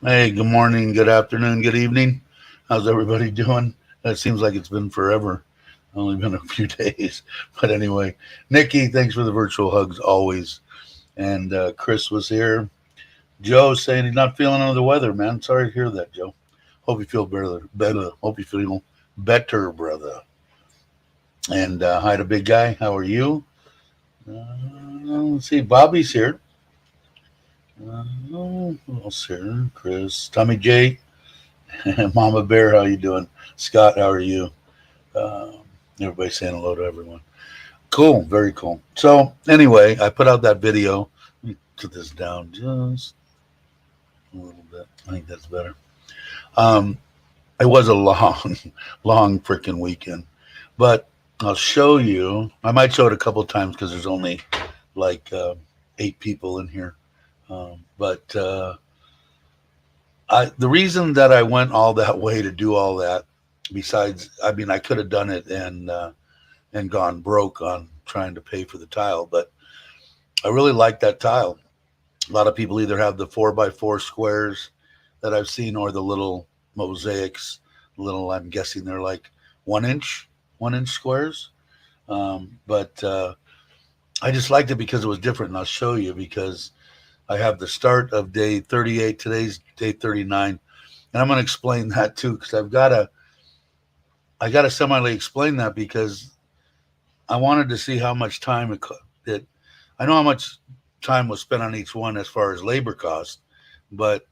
Hey, good morning, good afternoon, good evening. How's everybody doing? It seems like it's been forever. Only been a few days. But anyway, Nikki, thanks for the virtual hugs always. And Chris was here. Joe saying he's not feeling under the weather, man. Sorry to hear that, Joe. Hope you feel better. Better. Hope you feel better, brother. And hi to big guy. How are you? Let's see. Bobby's here. Who else here? Chris, Tommy J, Mama Bear. How you doing? Scott, how are you? Um, Everybody saying hello to everyone. Cool, very cool. So anyway, I put out that video. Let me put this down just a little bit. I think that's better. Um, it was a long, long freaking weekend, but I'll show you. I might show it a couple of times because there's only like 8 people in here. But the reason that I went all that way to do all that, besides, I mean, I could have done it and gone broke on trying to pay for the tile. But I really like that tile. A lot of people either have the 4x4 squares that I've seen or the little mosaics, little, I'm guessing they're like 1 inch squares. But I just liked it because it was different. And I'll show you because I have the start of day 38. Today's day 39. And I'm going to explain that too because I got to semi explain that because I wanted to see how much time it. I know how much time was spent on each one as far as labor cost, but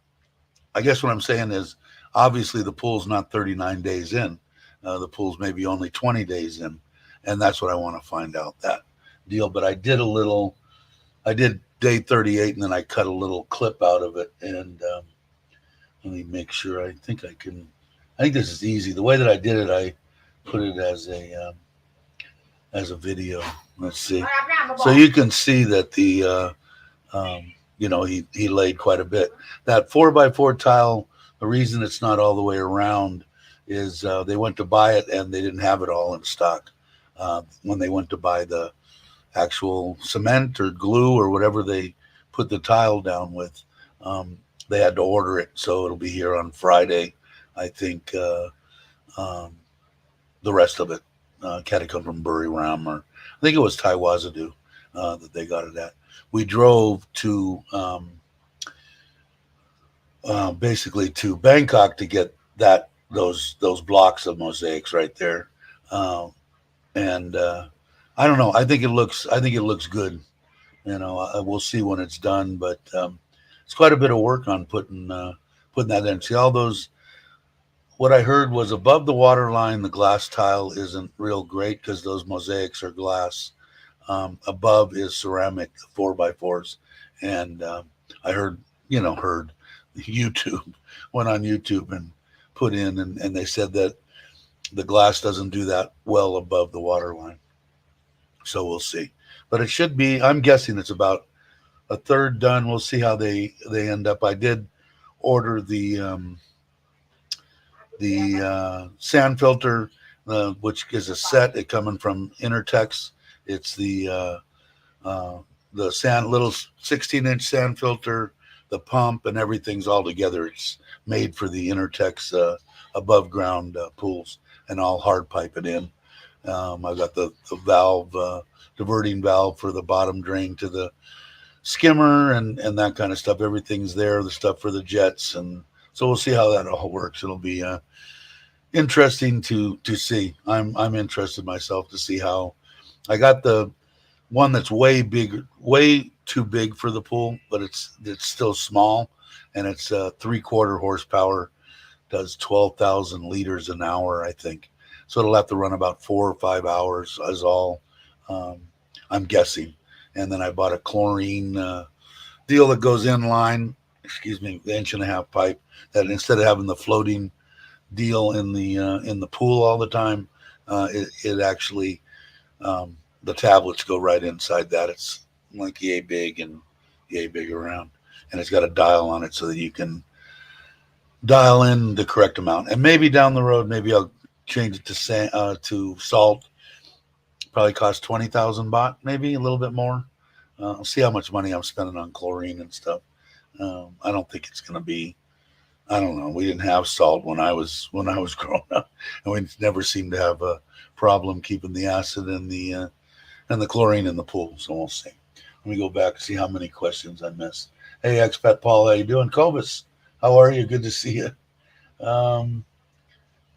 I guess what I'm saying is obviously the pool's not 39 days in. The pool's maybe only 20 days in, and that's what I want to find out that deal. But I did a little. I did day 38, and then I cut a little clip out of it. And let me make sure. I think I can. I think this is easy. The way that I did it, I put it as a video. Let's see. So you can see that he laid quite a bit. That 4x4 tile, the reason it's not all the way around is they went to buy it and they didn't have it all in stock. When they went to buy the actual cement or glue or whatever they put the tile down with, they had to order it. So it'll be here on Friday, I think. Um, the rest of it. Had to come from Buriram, or I think it was Taiwazadu that they got it at. We drove to basically to Bangkok to get those blocks of mosaics right there, and I don't know. I think it looks good. We'll see when it's done, but it's quite a bit of work on putting that in. See all those what I heard was above the water line, the glass tile isn't real great because those mosaics are glass. Above is ceramic 4x4s, and I heard YouTube went on YouTube and put in, and they said that the glass doesn't do that well above the water line. So we'll see, but it should be. I'm guessing it's about a third done. We'll see how they end up. I did order the sand filter, which is a set. It coming from Intertex. It's the sand little 16-inch sand filter, the pump, and everything's all together. It's made for the Intertex above ground pools, and I'll hard pipe it in. I've got the valve, diverting valve for the bottom drain to the skimmer and that kind of stuff. Everything's there. The stuff for the jets, and so we'll see how that all works. It'll be interesting to see. I'm interested myself to see how. I got the one that's way big, way too big for the pool, but it's still small, and it's 3/4 horsepower, does 12,000 liters an hour, I think. So it'll have to run about 4 or 5 hours, is all um, I'm guessing. And then I bought a chlorine deal that goes in line. Excuse me, the inch and a half pipe. That instead of having the floating deal in the pool all the time, it actually the tablets go right inside that. It's like yay big and yay big around, and it's got a dial on it so that you can dial in the correct amount. And maybe down the road, maybe I'll change it to salt. Probably cost 20,000 baht, maybe a little bit more. I'll see how much money I'm spending on chlorine and stuff. I don't think it's going to be. I don't know. We didn't have salt when I was growing up, and we never seemed to have a problem keeping the acid and the chlorine in the pool. So we'll see. Let me go back and see how many questions I missed. Hey, expat Paul, how you doing? Cobus, how are you? Good to see you. Um,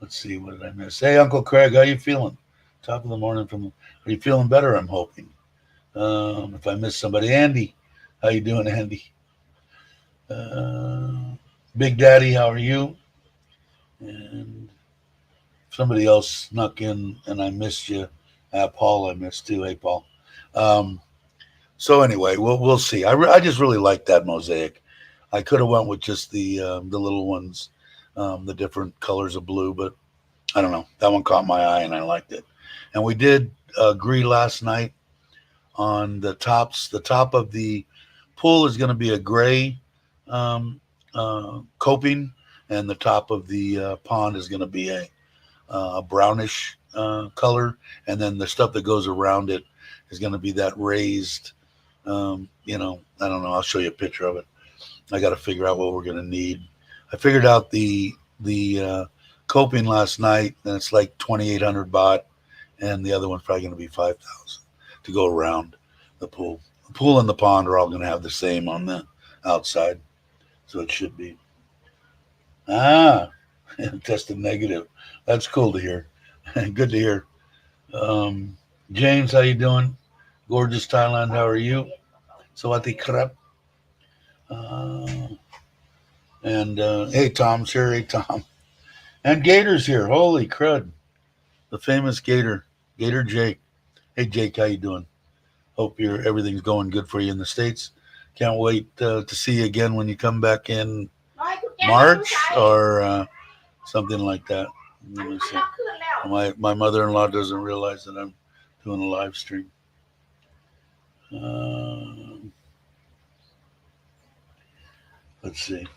let's see, what did I miss? Hey, Uncle Craig, how you feeling? Top of the morning from. Are you feeling better? I'm hoping. If I missed somebody, Andy, how you doing, Andy? Uh, Big Daddy, how are you? And somebody else snuck in, and I missed you. Paul, I missed too. Hey, Paul. Um, so anyway, we'll see. I just really like that mosaic. I could have went with just the little ones, the different colors of blue, but I don't know. That one caught my eye, and I liked it. And we did agree last night on the tops. The top of the pool is going to be a gray coping, and the top of the pond is going to be a brownish color, and then the stuff that goes around it is going to be that raised. I don't know. I'll show you a picture of it. I got to figure out what we're going to need. I figured out the coping last night, and it's like 2,800 baht, and the other one's probably going to be 5,000 to go around the pool. The pool and the pond are all going to have the same on the outside, so it should be. Ah, tested negative. That's cool to hear. Good to hear. Um, James, how you doing? Gorgeous Thailand, how are you? Sawati krap. Uh, and hey, Tom's here. Hey, Tom. And Gator's here. Holy crud. The famous Gator. Gator Jake. Hey, Jake, how you doing? Hope everything's going good for you in the States. Can't wait to see you again when you come back in March or something like that. Let me see. My mother-in-law doesn't realize that I'm doing a live stream. Let's see.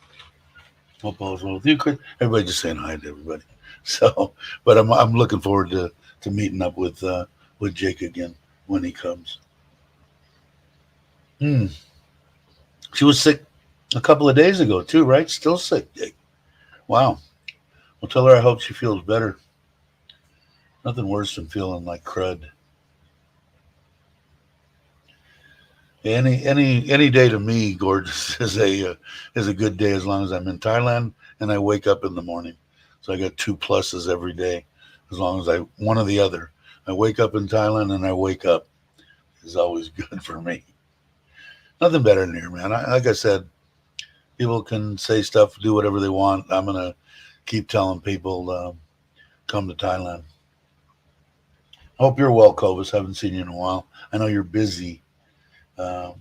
Hope all's well with you, Chris. Everybody just saying hi to everybody. So, but I'm looking forward to meeting up with Jake again when he comes. She was sick a couple of days ago too, right? Still sick, Jake. Wow. Well, tell her I hope she feels better. Nothing worse than feeling like crud. Any day to me, gorgeous, is a good day as long as I'm in Thailand and I wake up in the morning. So I got two pluses every day, as long as I one or the other. I wake up in Thailand and I wake up is always good for me. Nothing better than here, man. Like I said, people can say stuff, do whatever they want. I'm gonna keep telling people come to Thailand. Hope you're well, Cobus. Haven't seen you in a while. I know you're busy.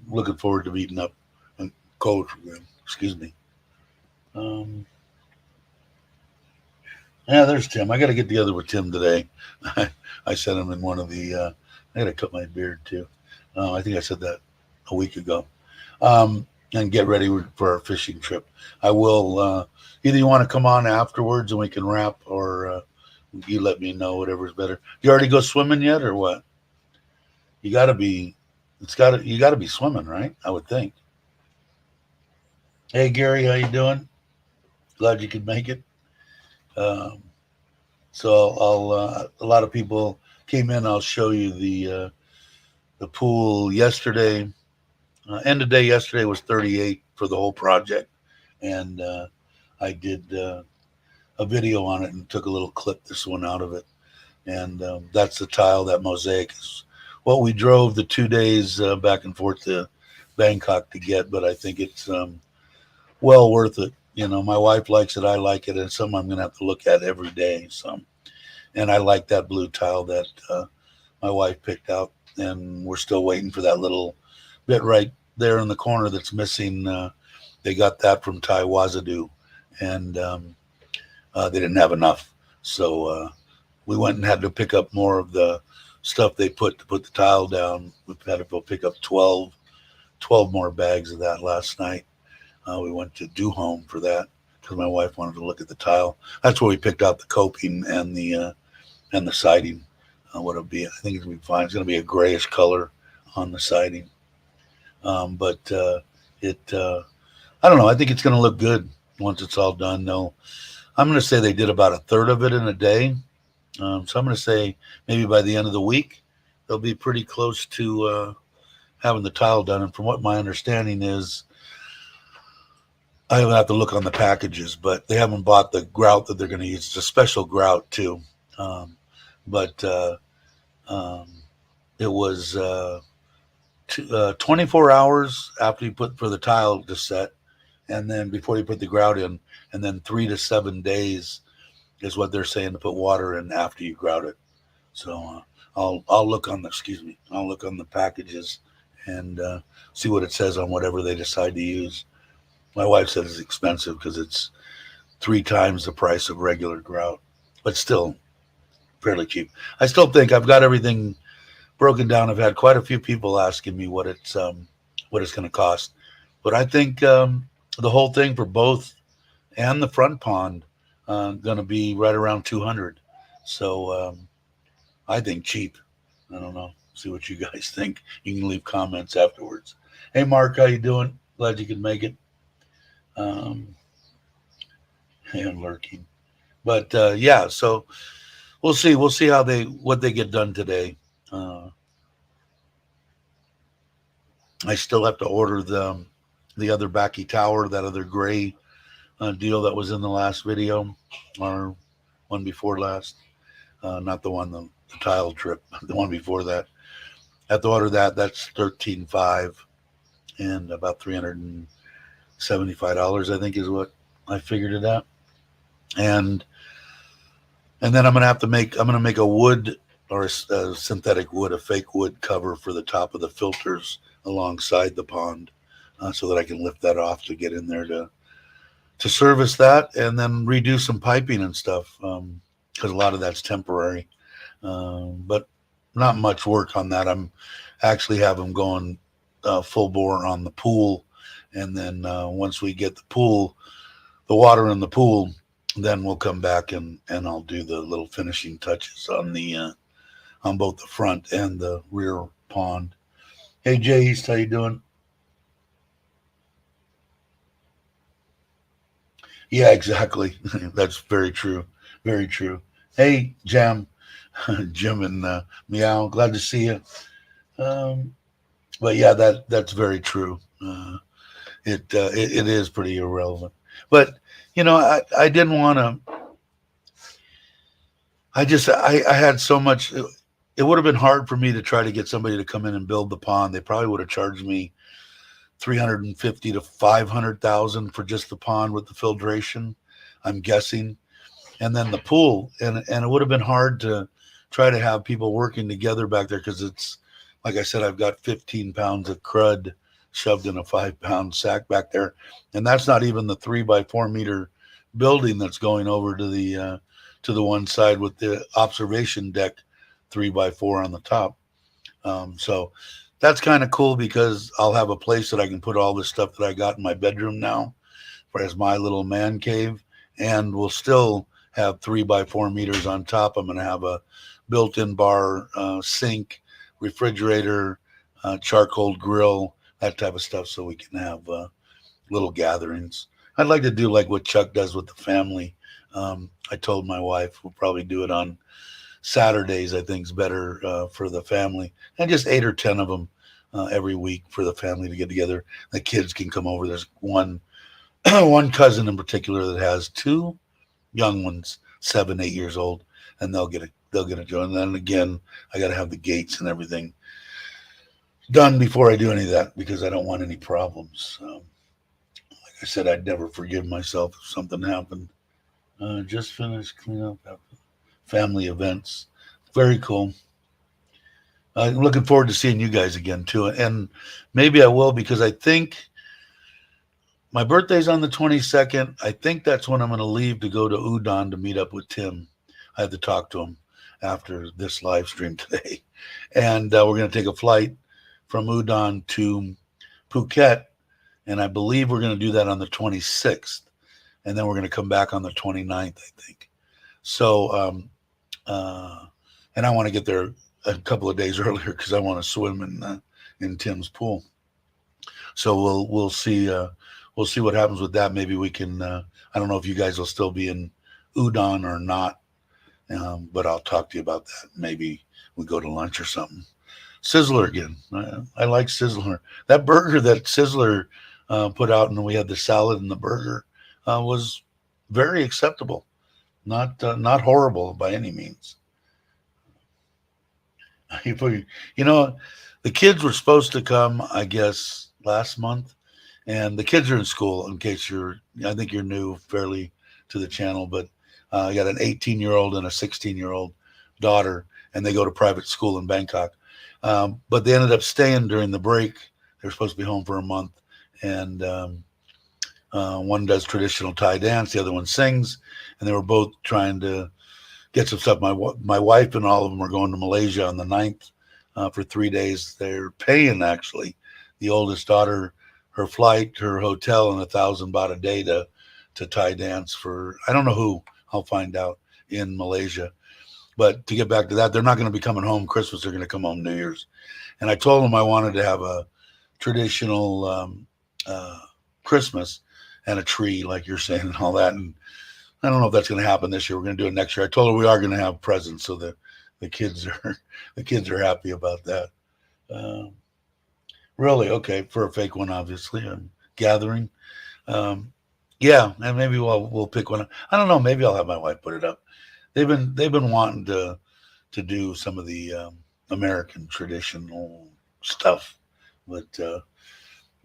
Looking forward to meeting up and coach. Excuse me. Um, yeah, there's Tim. I got to get together with Tim today. I sent him in one of the. I got to cut my beard too. I think I said that a week ago. And get ready for our fishing trip. I will. Either you want to come on afterwards and we can wrap, or you let me know, whatever's better. You already go swimming yet, or what? You got to be. You got to be swimming, right? I would think. Hey Gary, how you doing? Glad you could make it. Um, so I'll. A lot of people came in. I'll show you the pool yesterday. End of day yesterday was 38 for the whole project, and I did a video on it and took a little clip, this one out of it, and that's the tile, that mosaic is what we drove the 2 days back and forth to Bangkok to get, but I think it's well worth it. You know, my wife likes it, I like it, and it's something I'm going to have to look at every day. So, and I like that blue tile that my wife picked out, and we're still waiting for that little bit right there in the corner that's missing. They got that from Thai Wazadu, and they didn't have enough. So we went and had to pick up more of the stuff they put to put the tile down. We had to go pick up 12 more bags of that last night. We went to Do Home for that because my wife wanted to look at the tile. That's where we picked out the coping and the siding. What it'll be, I think it's gonna be fine. It's gonna be a grayish color on the siding, but I don't know. I think it's gonna look good. once it's all done, I'm going to say they did about a third of it in a day. So I'm going to say maybe by the end of the week, they'll be pretty close to having the tile done. And from what my understanding is, I have to look on the packages, but they haven't bought the grout that they're going to use. It's a special grout too. Um, but um, it was 24 hours after you put for the tile to set, and then before you put the grout in, and then 3 to 7 days is what they're saying to put water in after you grout it. So I'll look on the I'll look on the packages and see what it says on whatever they decide to use. My wife said it's expensive because it's 3 times the price of regular grout, but still fairly cheap. I still think I've got everything broken down. I've had quite a few people asking me what it's going to cost, but I think the whole thing for both and the front pond going to be right around 200. So I think cheap. I don't know. See what you guys think. You can leave comments afterwards. Hey Mark, how you doing? Glad you could make it. And lurking, but yeah. So we'll see. We'll see how what they get done today. I still have to order the other backy tower, that other gray deal that was in the last video, or one before last. Not the tile trip, the one before that. I have to order that. That's $13.5 and about $375, I think, is what I figured it out. And then I'm gonna make a wood or a synthetic wood, a fake wood cover for the top of the filters alongside the pond, so that I can lift that off to get in there to service that, and then redo some piping and stuff, because a lot of that's temporary, but not much work on that. I'm actually have them going full bore on the pool, and then once we get the water in the pool, then we'll come back and I'll do the little finishing touches on both the front and the rear pond. Hey Jay East, how you doing? Yeah, exactly. That's very true. Very true. Hey Jam, Jim and Meow, glad to see you. Um, but yeah, that's very true. It is pretty irrelevant. But I didn't want to. I had so much. It would have been hard for me to try to get somebody to come in and build the pond. They probably would have charged me 350 to 500,000 for just the pond with the filtration, I'm guessing, and then the pool. And it would have been hard to try to have people working together back there, because it's like I said, I've got 15 pounds of crud shoved in a 5-pound sack back there, and that's not even the 3 by 4 meter building that's going over to the one side with the observation deck 3 by 4 on the top. So that's kind of cool, because I'll have a place that I can put all the stuff that I got in my bedroom now for as my little man cave, and we'll still have 3 by 4 meters on top. I'm going to have a built-in bar, sink, refrigerator, charcoal grill, that type of stuff, so we can have little gatherings. I'd like to do like what Chuck does with the family. I told my wife we'll probably do it on Saturdays. I think is better for the family, and just 8 or 10 of them every week for the family to get together. The kids can come over. There's one one cousin in particular that has 2 young ones, 7, 8 years old, and they'll get a join. And then again, I got to have the gates and everything done before I do any of that, because I don't want any problems. Like I said, I'd never forgive myself if something happened. Just finished cleanup after family events. Very cool. I'm looking forward to seeing you guys again too, and maybe I will, because I think my birthday's on the 22nd. I think that's when I'm going to leave to go to Udon to meet up with Tim. I had to talk to him after this live stream today, and we're going to take a flight from Udon to Phuket, and I believe we're going to do that on the 26th, and then we're going to come back on the 29th, I think. So, and I want to get there a couple of days earlier, because I want to swim in Tim's pool. So we'll see we'll see what happens with that. Maybe we can. I don't know if you guys will still be in udon or not, but I'll talk to you about that. Maybe we go to lunch or something. Sizzler again. I like Sizzler. That burger that Sizzler put out, and we had the salad and the burger, was very acceptable. Not horrible by any means. You know, the kids were supposed to come, I guess, last month, and the kids are in school. In case I think you're new fairly to the channel, but I got an 18-year-old and a 16-year-old daughter, and they go to private school in Bangkok. But they ended up staying during the break. They were supposed to be home for a month, and one does traditional Thai dance, the other one sings, and they were both trying to get some stuff. My wife and all of them are going to Malaysia on the 9th for 3 days. They're paying, actually, the oldest daughter, her flight, her hotel, and 1,000 baht a day to Thai dance for, I don't know who, I'll find out, in Malaysia. But to get back to that, they're not going to be coming home Christmas. They're going to come home New Year's. And I told them I wanted to have a traditional Christmas and a tree, like you're saying, and all that. And I don't know if that's going to happen this year. We're going to do it next year. I told her we are going to have presents, so that the kids are happy about that. Really, okay, for a fake one, obviously. I'm gathering. Yeah, and maybe we'll pick one. I don't know. Maybe I'll have my wife put it up. They've been wanting to do some of the American traditional stuff, but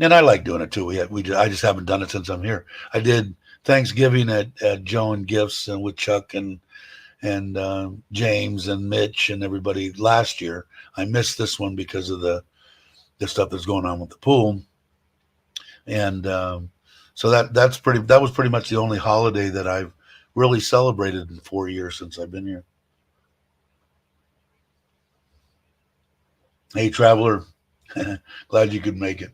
and I like doing it too. I just haven't done it since I'm here. I did Thanksgiving at Joe and Gifts and with Chuck and James and Mitch and everybody last year. I missed this one because of the stuff that's going on with the pool, and so that was pretty much the only holiday that I've really celebrated in 4 years since I've been here. Hey, traveler, glad you could make it.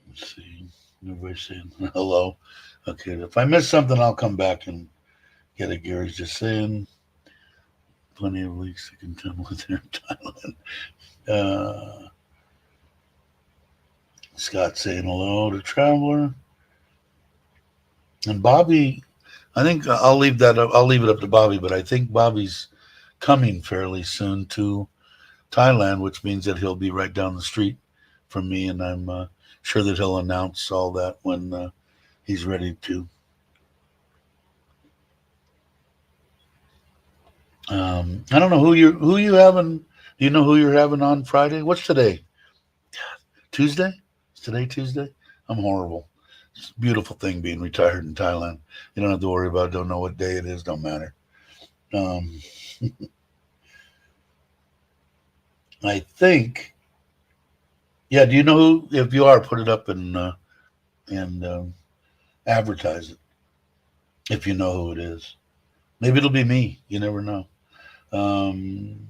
Let's see. Everybody's saying hello. Okay, if I miss something, I'll come back and get it. Gary's just saying plenty of weeks to contend with here in Thailand. Scott saying hello to traveler. And Bobby, I think I'll leave that up. I'll leave it up to Bobby, but I think Bobby's coming fairly soon to Thailand, which means that he'll be right down the street from me, and I'm sure that he'll announce all that when he's ready to. I don't know who you having. Do you know who you're having on Friday? What's today? Tuesday? Is today Tuesday? I'm horrible. It's a beautiful thing being retired in Thailand. You don't have to worry about. Don't know what day it is. Don't matter. Um, I think. Yeah. Do you know who? If you are, put it up and advertise it. If you know who it is, maybe it'll be me. You never know. Um,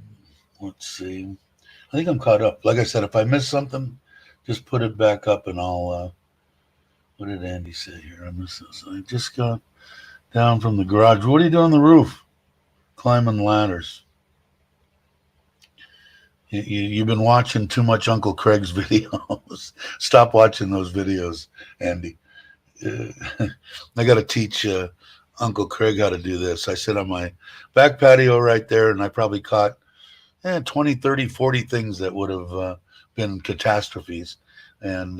let's see. I think I'm caught up. Like I said, if I miss something, just put it back up and I'll. What did Andy say here? I missed this. I just got down from the garage. What are you doing on the roof? Climbing ladders. You've been watching too much Uncle Craig's videos. Stop watching those videos, Andy. I got to teach Uncle Craig how to do this. I sit on my back patio right there, and I probably caught 20, 30, 40 things that would have been catastrophes. And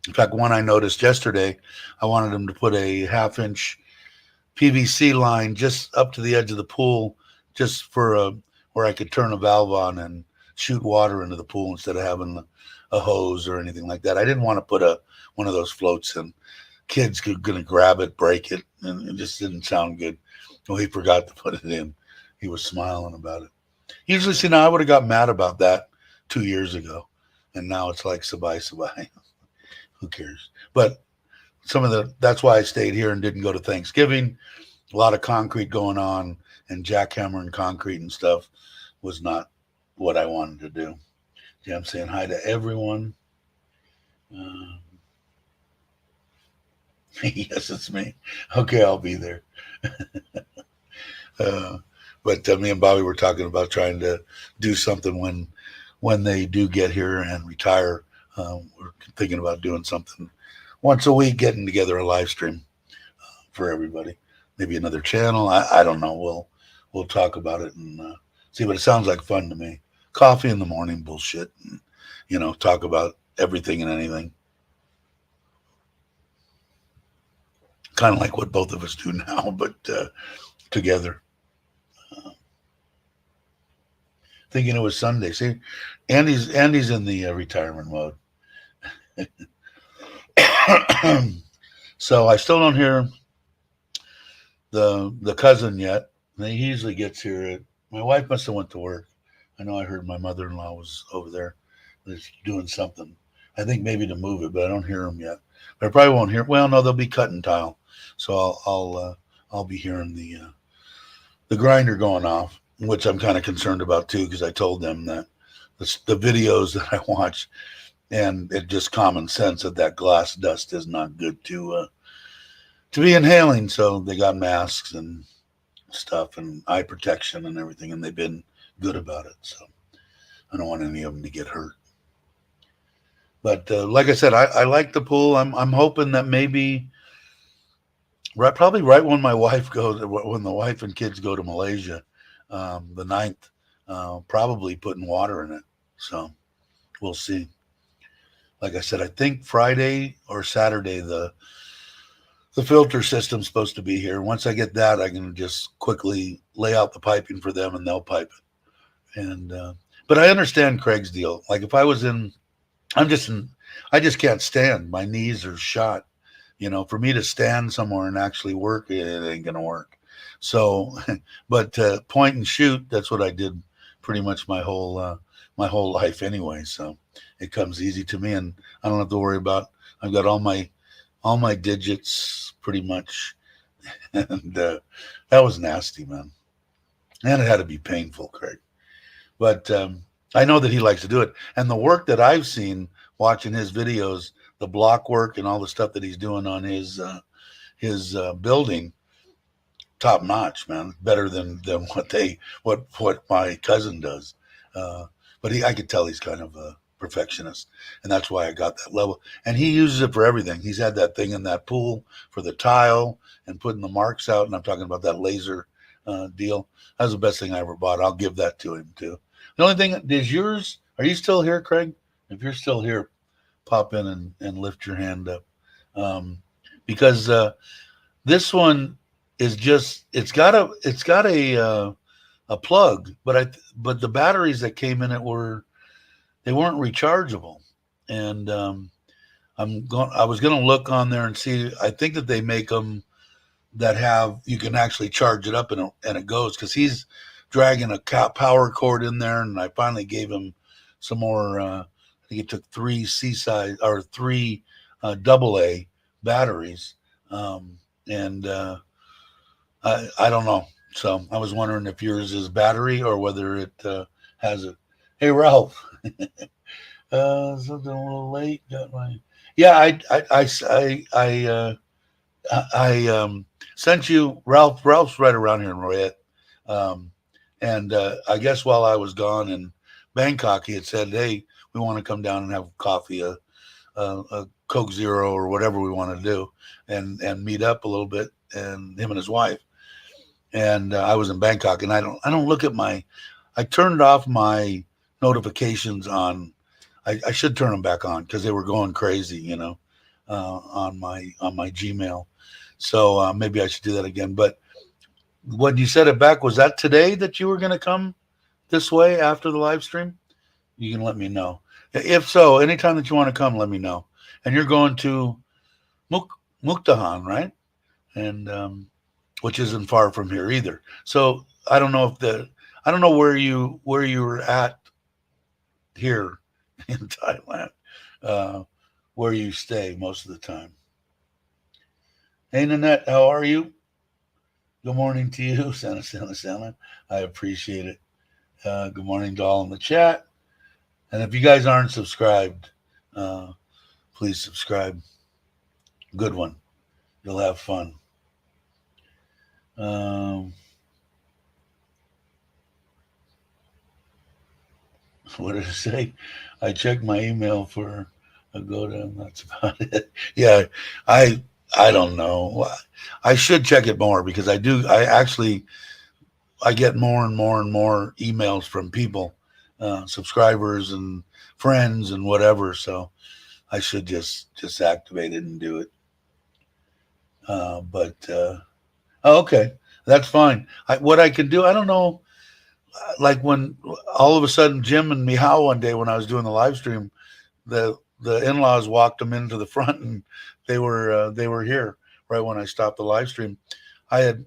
in fact, one I noticed yesterday, I wanted him to put a half-inch PVC line just up to the edge of the pool, just for where I could turn a valve on and shoot water into the pool instead of having a hose or anything like that. I didn't want to put one of those floats in. Kids are going to grab it, break it, and it just didn't sound good. Well, he forgot to put it in. He was smiling about it. Usually, see, now I would have got mad about that 2 years ago, and now it's like sabai sabai. Who cares? But that's why I stayed here and didn't go to Thanksgiving. A lot of concrete going on, and jackhammering concrete and stuff was not what I wanted to do. Yeah, I'm saying hi to everyone. Yes, it's me. Okay, I'll be there. But me and Bobby were talking about trying to do something when they do get here and retire. We're thinking about doing something once a week, getting together a live stream for everybody. Maybe another channel. I don't know. We'll talk about it and see. But it sounds like fun to me. Coffee in the morning, bullshit. And, talk about everything and anything. Kind of like what both of us do now, but together. Thinking it was Sunday. See, Andy's in the retirement mode. So I still don't hear the cousin yet. He usually gets here. My wife must have went to work. I know I heard my mother-in-law was over there. They're doing something. I think maybe to move it, but I don't hear them yet. But I probably won't hear. Well, no, they'll be cutting tile, so I'll be hearing the grinder going off, which I'm kind of concerned about too, because I told them that the videos that I watch, and it just common sense that glass dust is not good to be inhaling. So they got masks and stuff and eye protection and everything, and they've been good about it. So I don't want any of them to get hurt. But like I said, I like the pool. I'm hoping that maybe probably right when my wife goes, when the wife and kids go to Malaysia, the 9th, probably putting water in it. So we'll see. Like I said, I think Friday or Saturday the filter system's supposed to be here. Once I get that, I can just quickly lay out the piping for them, and they'll pipe it. And but I understand Craig's deal. Like if I was in, I just can't stand. My knees are shot. For me to stand somewhere and actually work, it ain't gonna work. So, but point and shoot, that's what I did pretty much my whole life anyway. So it comes easy to me, and I don't have to worry about. I've got all my digits pretty much, and that was nasty, man. And it had to be painful, Craig. But I know that he likes to do it, and the work that I've seen watching his videos, the block work and all the stuff that he's doing on his building, top notch, man. Better than what my cousin does. But I could tell he's kind of a perfectionist, and that's why I got that level. And he uses it for everything. He's had that thing in that pool for the tile and putting the marks out. And I'm talking about that laser deal. That was the best thing I ever bought. I'll give that to him too. The only thing is yours. Are you still here, Craig? If you're still here, pop in and lift your hand up, because this one is just it's got a plug, but the batteries that came in it they weren't rechargeable, and I was going to look on there and see. I think that they make them that have you can actually charge it up and it goes, because he's dragging a power cord in there, and I finally gave him some more. I think it took three C-size or three AA batteries, and I don't know. So I was wondering if yours is battery or whether it has it. Hey Ralph, something a little late. Got my yeah. I sent you Ralph. Ralph's right around here in Royette, and I guess while I was gone in Bangkok, he had said, "Hey, we want to come down and have coffee, a Coke Zero or whatever we want to do, and meet up a little bit." And him and his wife. And I was in Bangkok, and I don't look at I turned off my notifications on. I should turn them back on because they were going crazy, on my Gmail. So maybe I should do that again. But when you said it back, was that today that you were going to come this way after the live stream? You can let me know. If so, anytime that you want to come, let me know. And you're going to Mukdahan, right? And which isn't far from here either. So I don't know I don't know where you were at here in Thailand, where you stay most of the time. Hey Nanette, how are you? Good morning to you, Santa. I appreciate it. Good morning to all in the chat. And if you guys aren't subscribed, please subscribe. Good one. You'll have fun. What did it say? I checked my email for a go to. That's about it. Yeah, I I don't know. I should check it more because I do. I actually I get more and more and more emails from people, subscribers and friends and whatever. So I should just activate it and do it. But oh, okay, that's fine. What I can do, I don't know. Like when all of a sudden Jim and Mihao one day when I was doing the live stream, the in-laws walked them into the front and they were here right when I stopped the live stream. I had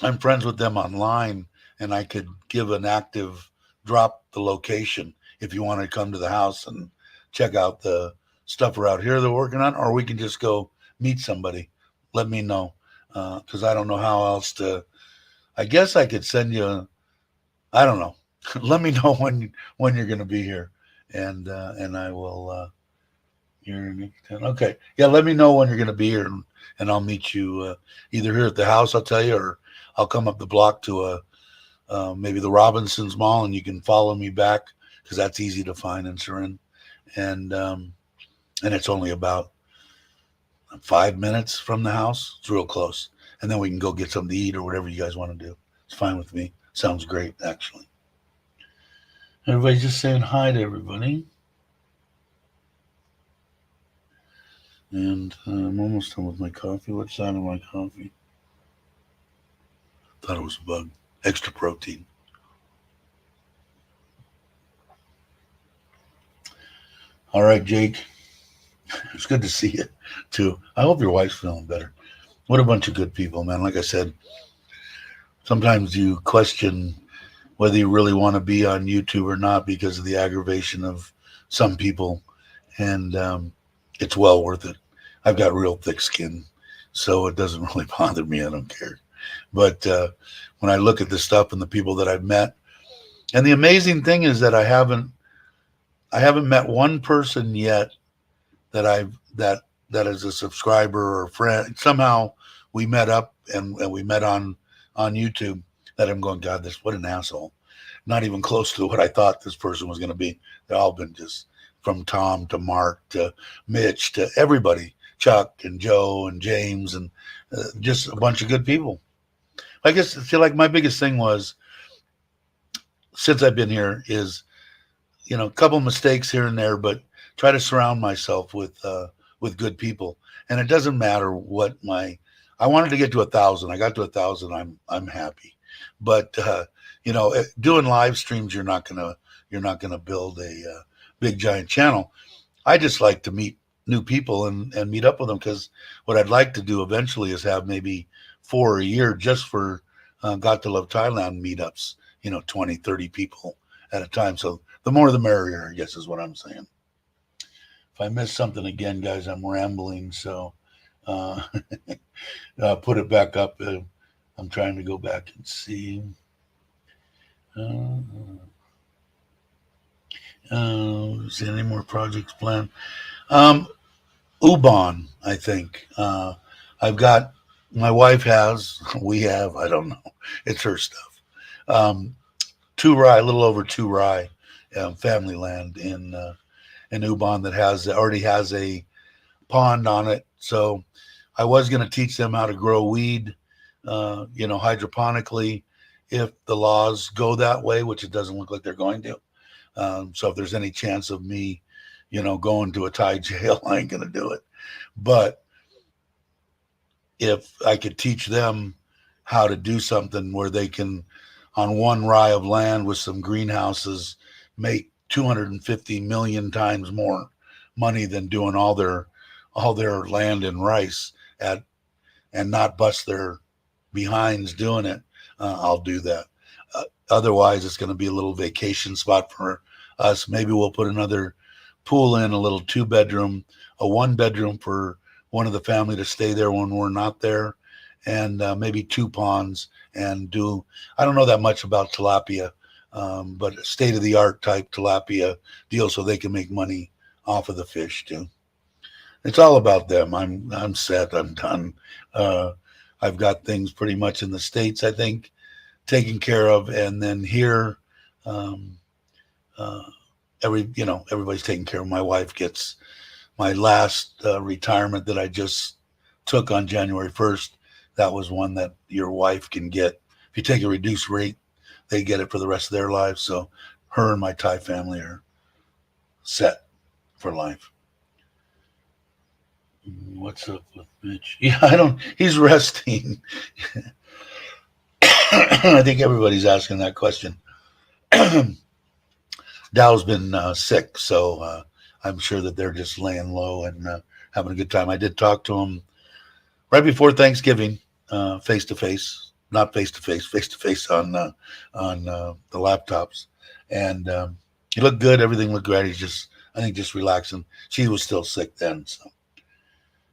I'm friends with them online, and I could give an active drop the location if you want to come to the house and check out the stuff we're out here they're working on, or we can just go meet somebody. Let me know because I don't know how else to. I guess I could send you. I don't know. Let me know when you're going to be here, and I will. You're okay. Yeah, let me know when you're going to be here, and I'll meet you either here at the house. I'll tell you, or I'll come up the block to maybe the Robinsons Mall, and you can follow me back because that's easy to find in Surin, and it's only about 5 minutes from the house. It's real close, and then we can go get something to eat or whatever you guys want to do. It's fine with me. Sounds great, actually. Everybody's just saying hi to everybody. And I'm almost done with my coffee. What's that in my coffee? Thought it was a bug. Extra protein. All right, Jake. It's good to see you, too. I hope your wife's feeling better. What a bunch of good people, man. Like I said, sometimes you question whether you really want to be on YouTube or not because of the aggravation of some people. And it's well worth it. I've got real thick skin, so it doesn't really bother me. I don't care. But when I look at the stuff and the people that I've met, and the amazing thing is that I haven't met one person yet that that is a subscriber or a friend. Somehow we met up and we met on YouTube that I'm going, God, this what an asshole. Not even close to what I thought this person was going to be. They've all been just from Tom to Mark to Mitch to everybody, Chuck and Joe and James and just a bunch of good people. I guess I feel like my biggest thing was since I've been here is a couple mistakes here and there, but try to surround myself with good people. And it doesn't matter what I wanted to get to 1,000. I got to 1,000. I'm happy. But doing live streams, you're not gonna build a big giant channel. I just like to meet new people and meet up with them because what I'd like to do eventually is have maybe 4 a year just for Got to Love Thailand meetups, 20, 30 people at a time. So the more the merrier, I guess is what I'm saying. If I miss something again, guys, I'm rambling. So uh, put it back up. I'm trying to go back and see. Uh, is there any more projects planned? Um, Ubon, I think. I've got, my wife has, we have, I don't know. It's her stuff. Um, Two Rye, a little over Two Rye, family land in Ubon that already has a pond on it. So I was going to teach them how to grow weed, hydroponically if the laws go that way, which it doesn't look like they're going to. So if there's any chance of me, going to a Thai jail, I ain't going to do it. But if I could teach them how to do something where they can, on one rye of land with some greenhouses, make 250 million times more money than doing all their land and rice at and not bust their behinds doing it, I'll do that. Otherwise, it's going to be a little vacation spot for us. Maybe we'll put another pool in, a little 2-bedroom, a 1-bedroom for one of the family to stay there when we're not there, and maybe 2 ponds and do. I don't know that much about tilapia, but state of the art type tilapia deal so they can make money off of the fish too. It's all about them. I'm set. I'm done. I've got things pretty much in the States, I think, taken care of, and then here, um, uh, everybody's taken care of. My wife gets my last retirement that I just took on January 1st. That was one that your wife can get. If you take a reduced rate, they get it for the rest of their lives. So her and my Thai family are set for life. What's up with Mitch? Yeah, he's resting. I think everybody's asking that question. Dow's been sick, so I'm sure that they're just laying low and having a good time. I did talk to him right before Thanksgiving, face to face, not face to face on the laptops, and he looked good. Everything looked great. I think, just relaxing. She was still sick then. So,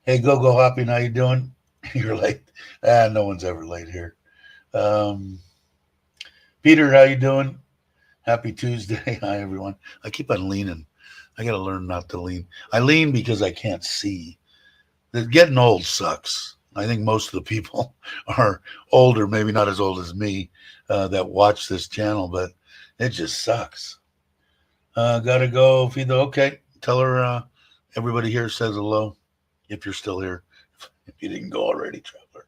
hey, Go Hoppy, how you doing? You're late. No one's ever late here. Peter, how you doing? Happy Tuesday. Hi, everyone. I keep on leaning. I got to learn not to lean. I lean because I can't see. Getting old sucks. I think most of the people are older, maybe not as old as me, that watch this channel, but it just sucks. Gotta go, Fido. Okay. Tell her everybody here says hello if you're still here. If you didn't go already, traveler.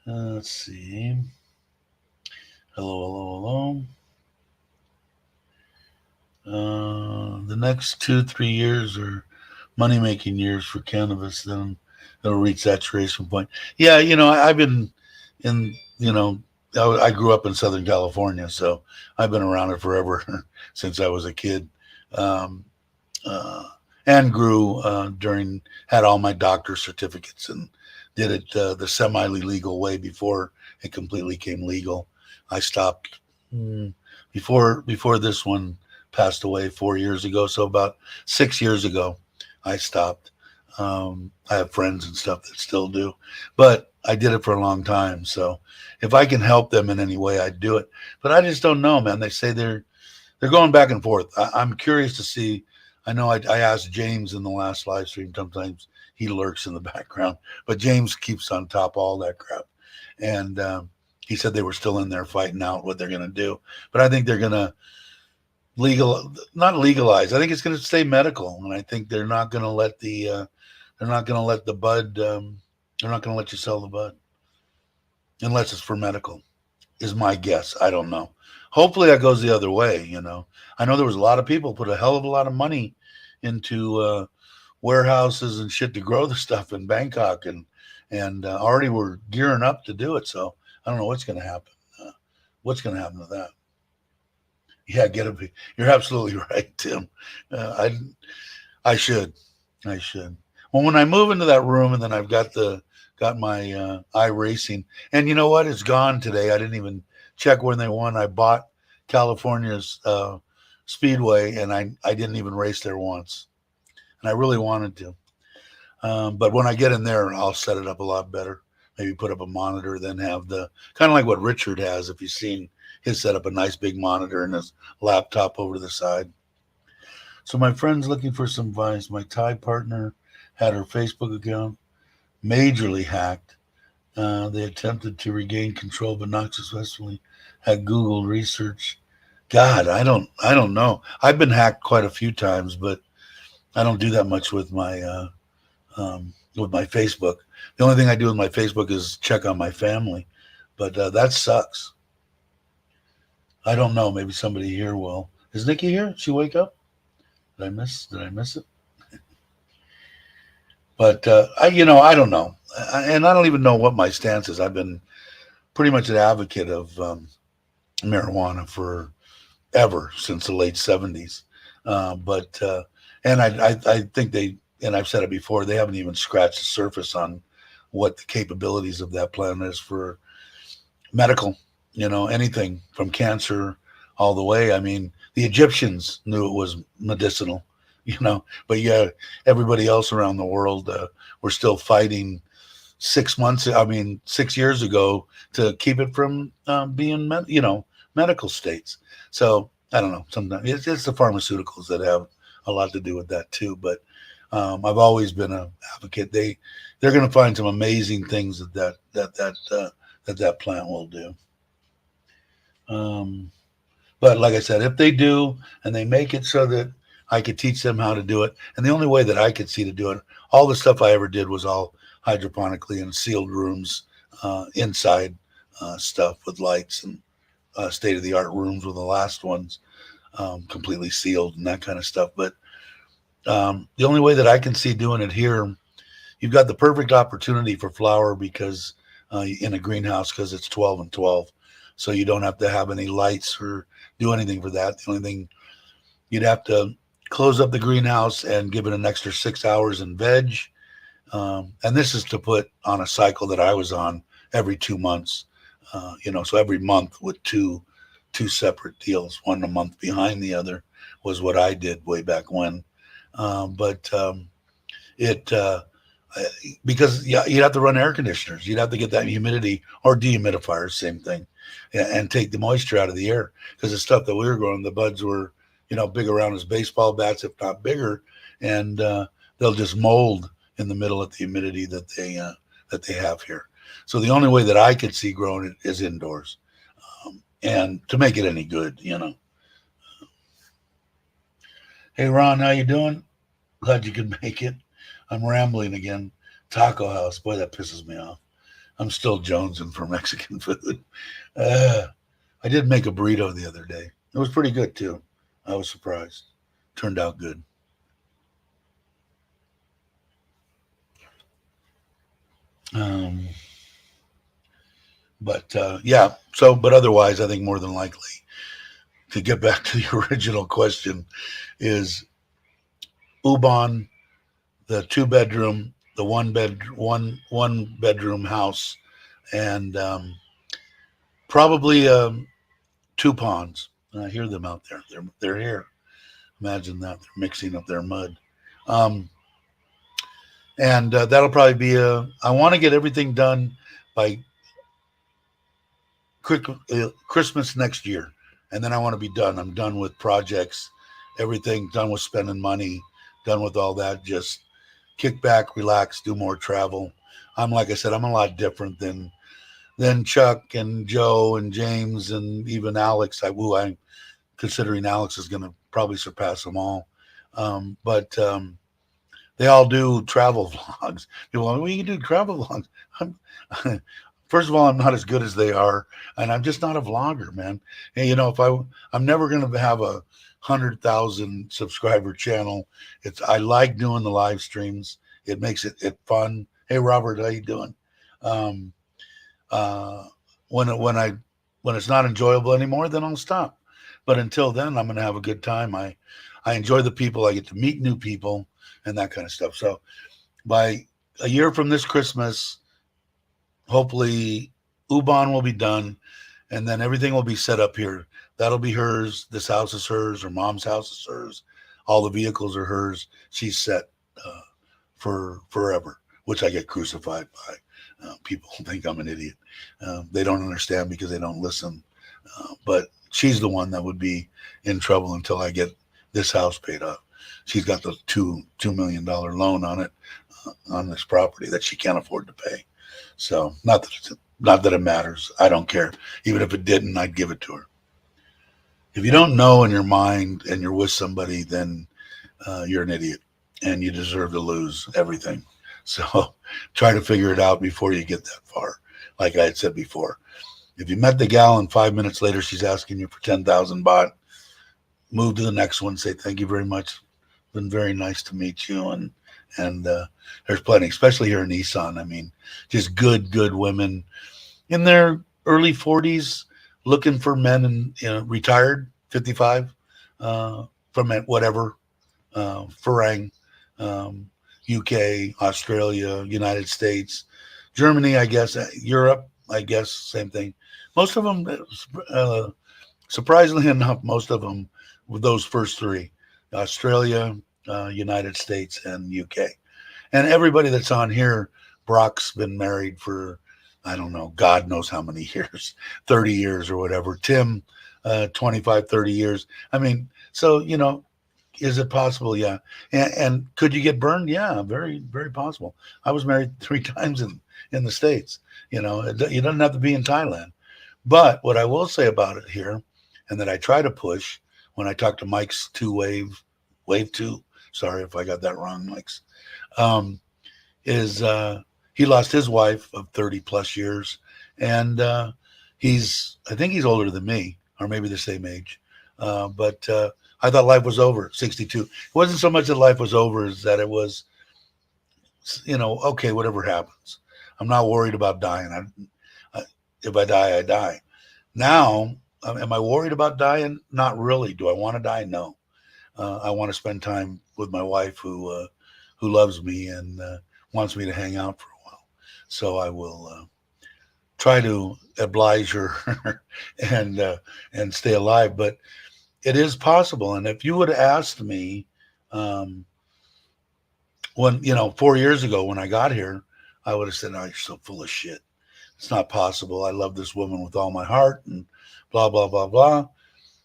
Let's see. Hello. The next 2-3 years are money-making years for cannabis. Then it'll reach saturation point. Yeah, I've been in, I grew up in Southern California, so I've been around it forever since I was a kid. And grew had all my doctor's certificates and did it the semi-legal way before it completely came legal. I stopped before this one passed away 4 years ago. So about 6 years ago, I stopped. I have friends and stuff that still do, but I did it for a long time. So if I can help them in any way, I'd do it. But I just don't know, man. They say they're going back and forth. I'm curious to see. I know I asked James in the last live stream. Sometimes he lurks in the background, but James keeps on top of all that crap. And he said they were still in there fighting out what they're going to do. But I think they're going to not legalize. I think it's going to stay medical, and I think they're not going to let the bud. They're not going to let you sell the bud unless it's for medical. Is my guess. I don't know. Hopefully that goes the other way. I know there was a lot of people put a hell of a lot of money into warehouses and shit to grow the stuff in Bangkok, and already were gearing up to do it. So I don't know what's going to happen. What's going to happen to that? Yeah, you're absolutely right, Tim. I should. Well, when I move into that room and then I've got my iRacing, and you know what? It's gone today. I didn't even check when they won. I bought California's Speedway, and I didn't even race there once, and I really wanted to. But when I get in there, I'll set it up a lot better. Maybe put up a monitor, then have the kind of like what Richard has. If you've seen his set up, a nice big monitor and his laptop over to the side. So my friend's looking for some advice. My Thai partner had her Facebook account majorly hacked. They attempted to regain control, but not successfully. Had Google research. God, I don't know. I've been hacked quite a few times, but I don't do that much with my Facebook. The only thing I do with my Facebook is check on my family, but that sucks. I don't know. Maybe somebody here will. Is Nikki here? Did she wake up? Did I miss it? But I don't know, and I don't even know what my stance is. I've been pretty much an advocate of marijuana for ever since the late 70s. And I think and I've said it before, they haven't even scratched the surface on what the capabilities of that plant is for medical, anything from cancer all the way. I mean, the Egyptians knew it was medicinal, but yeah, everybody else around the world were still fighting 6 years ago to keep it from being, medical states. So I don't know. Sometimes it's the pharmaceuticals that have a lot to do with that too. But I've always been an advocate. They're going to find some amazing things that plant will do. But But like I said, if they do and they make it so that I could teach them how to do it, and the only way that I could see to do it, all the stuff I ever did was all hydroponically in sealed rooms, inside stuff with lights and state of the art rooms were the last ones, completely sealed and that kind of stuff. But the only way that I can see doing it here, you've got the perfect opportunity for flower because in a greenhouse because it's 12 and 12. So you don't have to have any lights or do anything for that. The only thing you'd have to close up the greenhouse and give it an extra 6 hours in veg. And this is to put on a cycle that I was on every 2 months. So every month with two separate deals, one a month behind the other was what I did way back when. But it because you'd have to run air conditioners, you'd have to get that humidity or dehumidifiers, same thing, and take the moisture out of the air because the stuff that we were growing, the buds were big around as baseball bats, if not bigger, and they'll just mold in the middle of the humidity that they have here. So the only way that I could see growing it is indoors, and to make it any good. Hey Ron, how you doing? Glad you could make it. I'm rambling again. Taco House, boy, that pisses me off. I'm still jonesing for Mexican food. I did make a burrito the other day. It was pretty good too. I was surprised. Turned out good. But yeah, but otherwise, I think more than likely, to get back to the original question, is Ubon, the 2-bedroom, the one bedroom house, and probably 2 ponds. And I hear them out there. They're here. Imagine that, they're mixing up their mud. And that'll probably be I want to get everything done by Christmas next year, and then I want to be done. I'm done with projects, everything, done with spending money, done with all that. Just kick back, relax, do more travel. Like I said, I'm a lot different than Chuck and Joe and James and even Alex. I'm considering Alex is going to probably surpass them all. But they all do travel vlogs. People are, well, you can do travel vlogs. First of all, I'm not as good as they are, and I'm just not a vlogger, man. And, I'm never going to have a 100,000 subscriber channel. I like doing the live streams. It makes it fun. Hey, Robert, how you doing? When it's not enjoyable anymore, then I'll stop. But until then, I'm going to have a good time. I enjoy the people. I get to meet new people and that kind of stuff. So by a year from this Christmas, hopefully Ubon will be done, and then everything will be set up here. That'll be hers. This house is hers. Her mom's house is hers. All the vehicles are hers. She's set for forever, which I get crucified by. People think I'm an idiot. They don't understand because they don't listen. But she's the one that would be in trouble until I get this house paid off. She's got the $2 million loan on it, on this property that she can't afford to pay. So not that it matters. I don't care. Even if it didn't, I'd give it to her. If you don't know in your mind and you're with somebody, then you're an idiot and you deserve to lose everything. So try to figure it out before you get that far. Like I had said before, if you met the gal and 5 minutes later she's asking you for 10,000 baht, move to the next one. Say thank you very much. Been very nice to meet you. And there's plenty, especially here in Isan. I mean, just good women in their early 40s looking for men and retired 55 from whatever, Farang, UK, Australia, United States, Germany, I guess, Europe, I guess, same thing. Most of them, surprisingly enough, most of them with those first three, Australia, United States, and UK. And everybody that's on here, Brock's been married for, I don't know, God knows how many years, 30 years or whatever. Tim, 25, 30 years. I mean, so, is it possible? Yeah. And could you get burned? Yeah, very, very possible. I was married 3 times in the States. You don't have to be in Thailand. But what I will say about it here and that I try to push when I talk to Mike's wave two. Sorry if I got that wrong, Mike's. Um, is he lost his wife of 30 plus years, and I think he's older than me, or maybe the same age. But I thought life was over at 62. It wasn't so much that life was over as that it was, okay, whatever happens. I'm not worried about dying. If I die, I die. Now, am I worried about dying? Not really. Do I want to die? No. I want to spend time with my wife who loves me and wants me to hang out for a while. So I will try to oblige her and stay alive. But it is possible. And if you would have asked me when 4 years ago when I got here, I would have said, "No, you're so full of shit. It's not possible. I love this woman with all my heart and blah blah blah blah."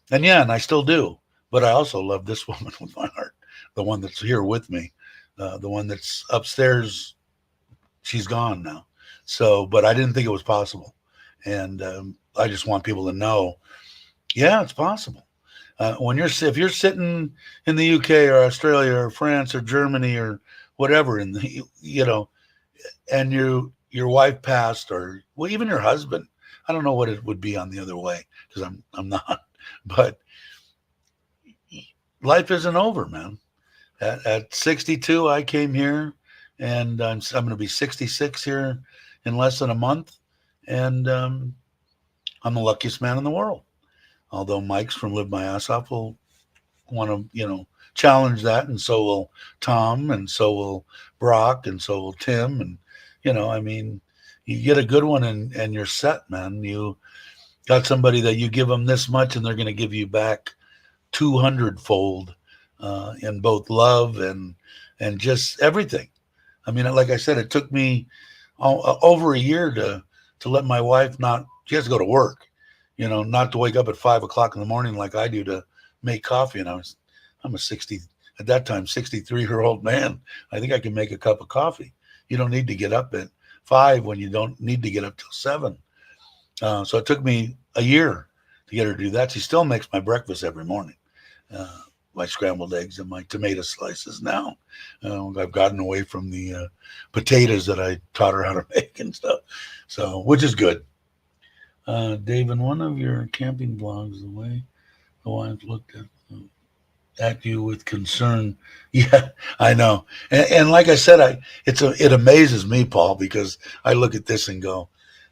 And yeah, and I still do. But I also love this woman with my heart, the one that's here with me, the one that's upstairs. She's gone now. So, but I didn't think it was possible. And I just want people to know, yeah, it's possible. If you're sitting in the UK or Australia or France or Germany or whatever, and your wife passed, or well, even your husband, I don't know what it would be on the other way because I'm not, but life isn't over, man. At 62, I came here, and I'm going to be 66 here in less than a month, and I'm the luckiest man in the world. Although Mike's from Live My Ass Off will want to, challenge that, and so will Tom, and so will Brock, and so will Tim, and you get a good one, and you're set, man. You got somebody that you give them this much, and they're going to give you back 200-fold in both love and just everything. I mean, like I said, it took me over a year to let my wife she has to go to work, not to wake up at 5 o'clock in the morning like I do to make coffee. And I'm at that time, 63-year-old man. I think I can make a cup of coffee. You don't need to get up at 5 when you don't need to get up till 7. So it took me a year to get her to do that. She still makes my breakfast every morning. My scrambled eggs and my tomato slices now. I've gotten away from the potatoes that I taught her how to make and stuff. So, which is good. Dave, in one of your camping vlogs, the way the wife looked at you with concern. Yeah, I know. And like I said, it amazes me, Paul, because I look at this and go,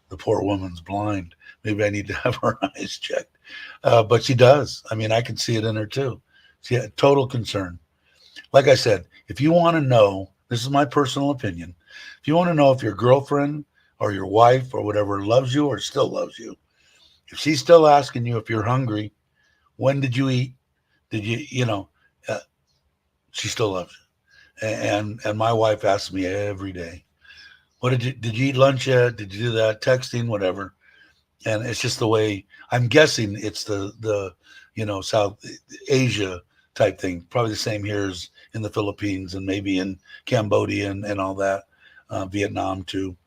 the poor woman's blind. Maybe I need to have her eyes checked. But she does. I mean, I can see it in her too. She had total concern. Like I said, if you want to know, this is my personal opinion. If you want to know if your girlfriend or your wife or whatever loves you or still loves you, if she's still asking you if you're hungry, when did you eat? Did you, she still loves you. And my wife asks me every day, did you eat lunch yet? Did you do that? Texting, whatever. And it's just the way, I'm guessing it's the South Asia type thing. Probably the same here as in the Philippines and maybe in Cambodia and all that, Vietnam too.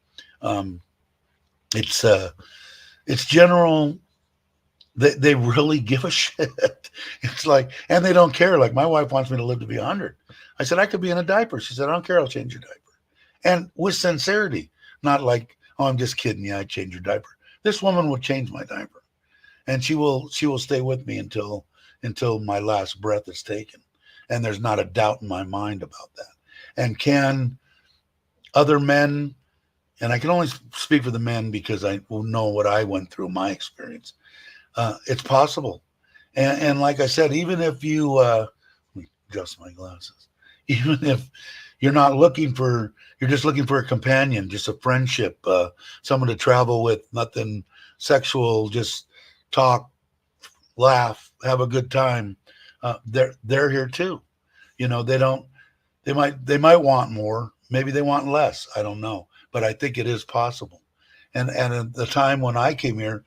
It's general. They really give a shit. It's like, and they don't care. Like my wife wants me to live to be 100. I said, I could be in a diaper. She said, I don't care. I'll change your diaper. And with sincerity, not like, oh, I'm just kidding. Yeah, I'd change your diaper. This woman will change my diaper, and she will stay with me until my last breath is taken. And there's not a doubt in my mind about that. And can other men, and I can only speak for the men because I know what I went through, my experience. It's possible. And like I said, even if you, let me adjust my glasses, even if you're just looking for a companion, just a friendship, someone to travel with, nothing sexual, just talk, laugh, have a good time. They're here too. They might want more. Maybe they want less. I don't know, but I think it is possible. And at the time when I came here,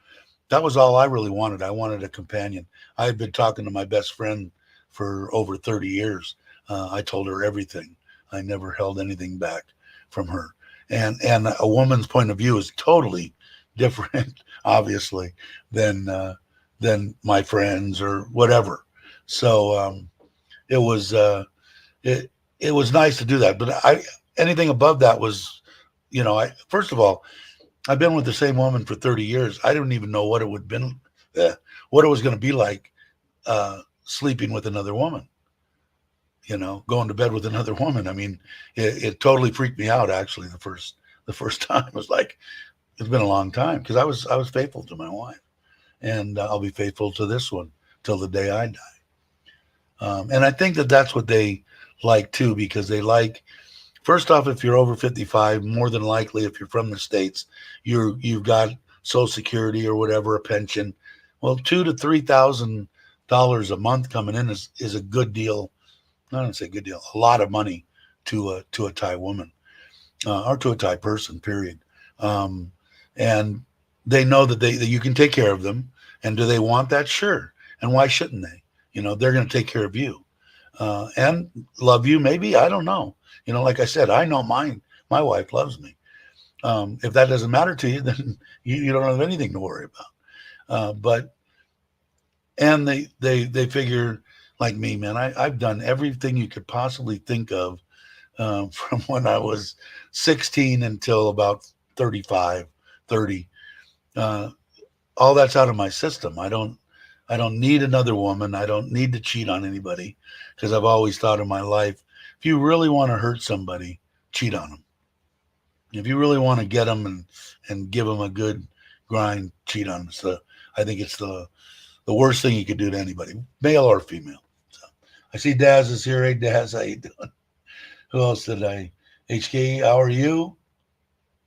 that was all I really wanted. I wanted a companion. I had been talking to my best friend for over 30 years. I told her everything. I never held anything back from her. And a woman's point of view is totally different, obviously, than than my friends or whatever. So it was it it was nice to do that. But anything above that was, I first of all, I've been with the same woman for 30 years. I didn't even know what it would been, what it was going to be like sleeping with another woman. Going to bed with another woman. I mean, it totally freaked me out. Actually, the first time was like, it's been a long time because I was faithful to my wife, and I'll be faithful to this one till the day I die. And I think that that's what they like too, because they like, first off, if you're over 55, more than likely, if you're from the States, you've got Social Security or whatever, a pension. Well, $2,000 to $3,000 a month coming in is a good deal. I don't say good deal, a lot of money to a Thai woman, or to a Thai person, period. Um, and they know that you can take care of them. And do they want that? Sure. And why shouldn't they? They're going to take care of you, and love you. Maybe, I don't know. Like I said, I know my wife loves me. If that doesn't matter to you, then you don't have anything to worry about. But and they figure, like me, man. I've done everything you could possibly think of, from when I was 16 until about 35, 30. Uh, all that's out of my system. I don't need another woman. I don't need to cheat on anybody, because I've always thought in my life, if you really want to hurt somebody, cheat on them. If you really want to get them and give them a good grind, cheat on them. So I think it's the worst thing you could do to anybody, male or female. So I see Daz is here. Hey, Daz, how you doing? Who else did I? HK, how are you?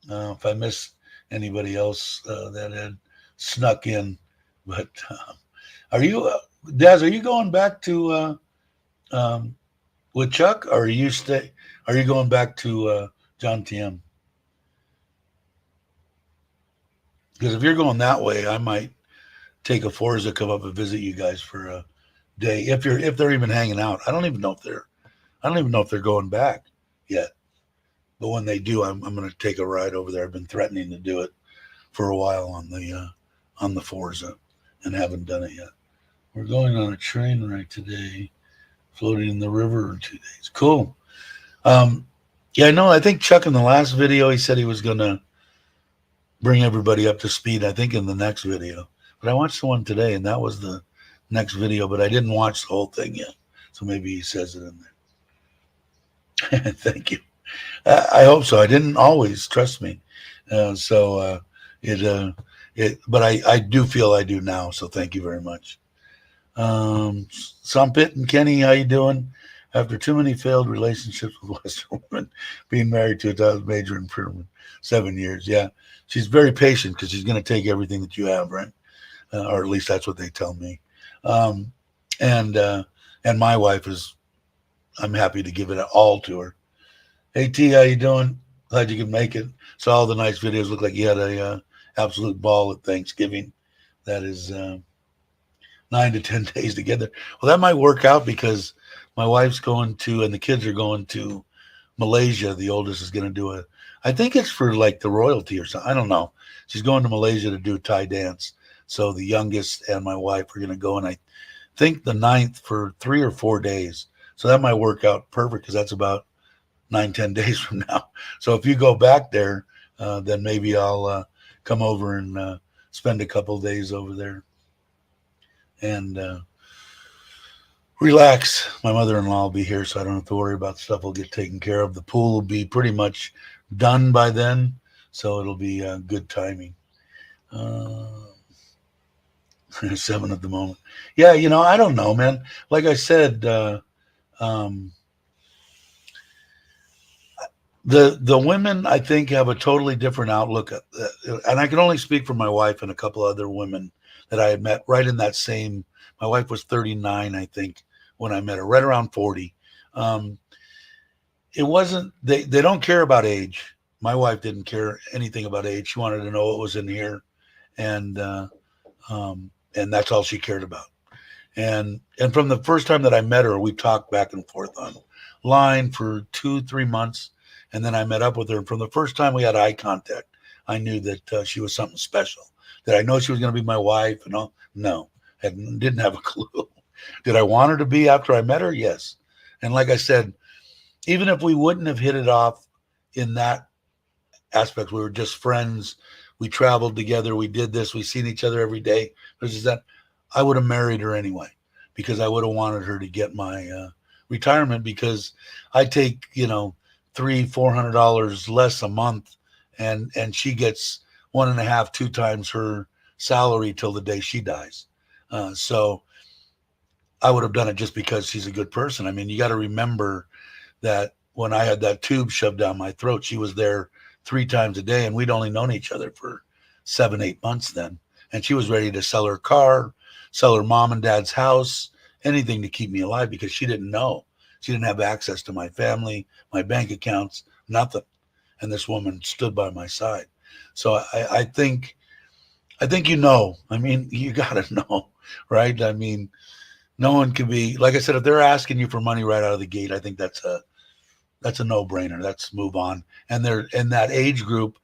If I missed anybody else that had snuck in, but are you, Daz? Are you going back to um, with Chuck, or Are you going back to John TM? Because if you're going that way, I might take a Forza, come up and visit you guys for a day. If they're even hanging out, I don't even know if they're going back yet. But when they do, I'm going to take a ride over there. I've been threatening to do it for a while on the Forza, and haven't done it yet. We're going on a train ride today, floating in the river in 2 days. Cool. Um, yeah, no, I think Chuck, in the last video, he said he was going to bring everybody up to speed, I think, in the next video. But I watched the one today, and that was the next video, but I didn't watch the whole thing yet. So maybe he says it in there. Thank you. I hope so. I didn't always, trust me. But I do feel I do now. So thank you very much. Sumpit and Kenny, how you doing? After too many failed relationships with Western women, being married to a Dutch major improvement, 7 years. Yeah, she's very patient because she's going to take everything that you have, right? Or at least that's what they tell me. Um, and my wife is, I'm happy to give it all to her. Hey T, how you doing? Glad you could make it. Saw all the nice videos. Look like you had a absolute ball at Thanksgiving. That is 9 to 10 days together. Well, that might work out because my wife's going to, and the kids are going to Malaysia. The oldest is going to do I think it's for like the royalty or something. I don't know. She's going to Malaysia to do a Thai dance. So the youngest and my wife are going to go, and I think the ninth, for 3 or 4 days. So that might work out perfect because that's about 9, 10 days from now. So if you go back there, then maybe I'll come over and spend a couple of days over there and relax. My mother-in-law will be here, so I don't have to worry about stuff. Will get taken care of. The pool will be pretty much done by then, so it'll be good timing. 7 at the moment. Yeah, I don't know, man. Like I said, the women, I think, have a totally different outlook, and I can only speak for my wife and a couple other women that I had met right in that same. My wife was 39, I think, when I met her, right around 40. It wasn't, they don't care about age. My wife didn't care anything about age. She wanted to know what was in here, and that's all she cared about. And from the first time that I met her, we talked back and forth online for 2-3 months. And then I met up with her. And from the first time we had eye contact, I knew that she was something special. Did I know she was going to be my wife and all? No. and didn't have a clue. Did I want her to be after I met her? Yes. And like I said, even if we wouldn't have hit it off in that aspect, we were just friends. We traveled together. We did this. We seen each other every day. There's just that. I would have married her anyway because I would have wanted her to get my retirement because I take $300-400 less a month, and she gets 1.5, 2 times her salary till the day she dies. So I would have done it just because she's a good person. I mean, you got to remember that when I had that tube shoved down my throat, she was there 3 times a day, and we'd only known each other for 7-8 months then. And she was ready to sell her car, sell her mom and dad's house, anything to keep me alive because she didn't know. She didn't have access to my family, my bank accounts, nothing. And this woman stood by my side. So I think I mean, you got to know, right? I mean, no one can be, like I said, if they're asking you for money right out of the gate, I think that's a no-brainer. That's move on. And they're in that age group.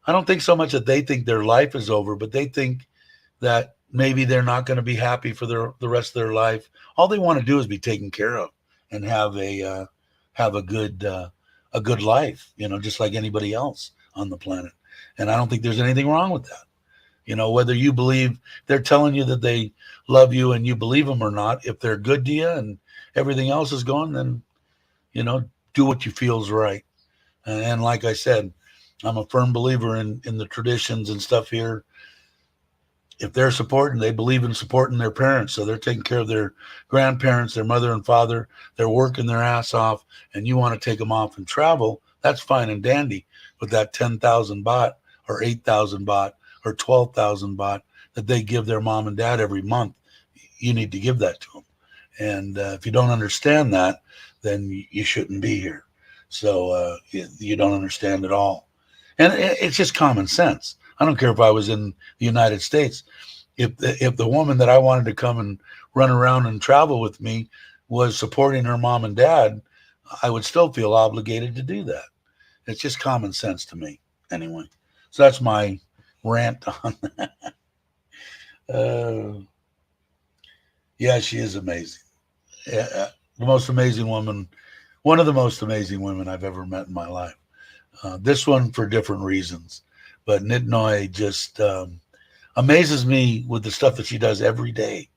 I don't think so much that they think their life is over, but they think that maybe they're not going to be happy for the rest of their life. All they want to do is be taken care of and have a good life, just like anybody else on the planet. And I don't think there's anything wrong with that. Whether you believe they're telling you that they love you and you believe them or not, if they're good to you and everything else is going, then do what you feel is right. And like I said, I'm a firm believer in the traditions and stuff here. If they're supporting, they believe in supporting their parents. So they're taking care of their grandparents, their mother and father. They're working their ass off, and you want to take them off and travel. That's fine and dandy. But that 10,000 baht or 8,000 baht or 12,000 baht that they give their mom and dad every month, you need to give that to them. And if you don't understand that, then you shouldn't be here. So you don't understand at all. And it's just common sense. I don't care if I was in the United States. If the woman that I wanted to come and run around and travel with me was supporting her mom and dad, I would still feel obligated to do that. It's just common sense to me, anyway. So that's my rant on that. Yeah, she is amazing. The most amazing woman, one of the most amazing women I've ever met in my life. This one for different reasons, but Nitnoy just amazes me with the stuff that she does every day.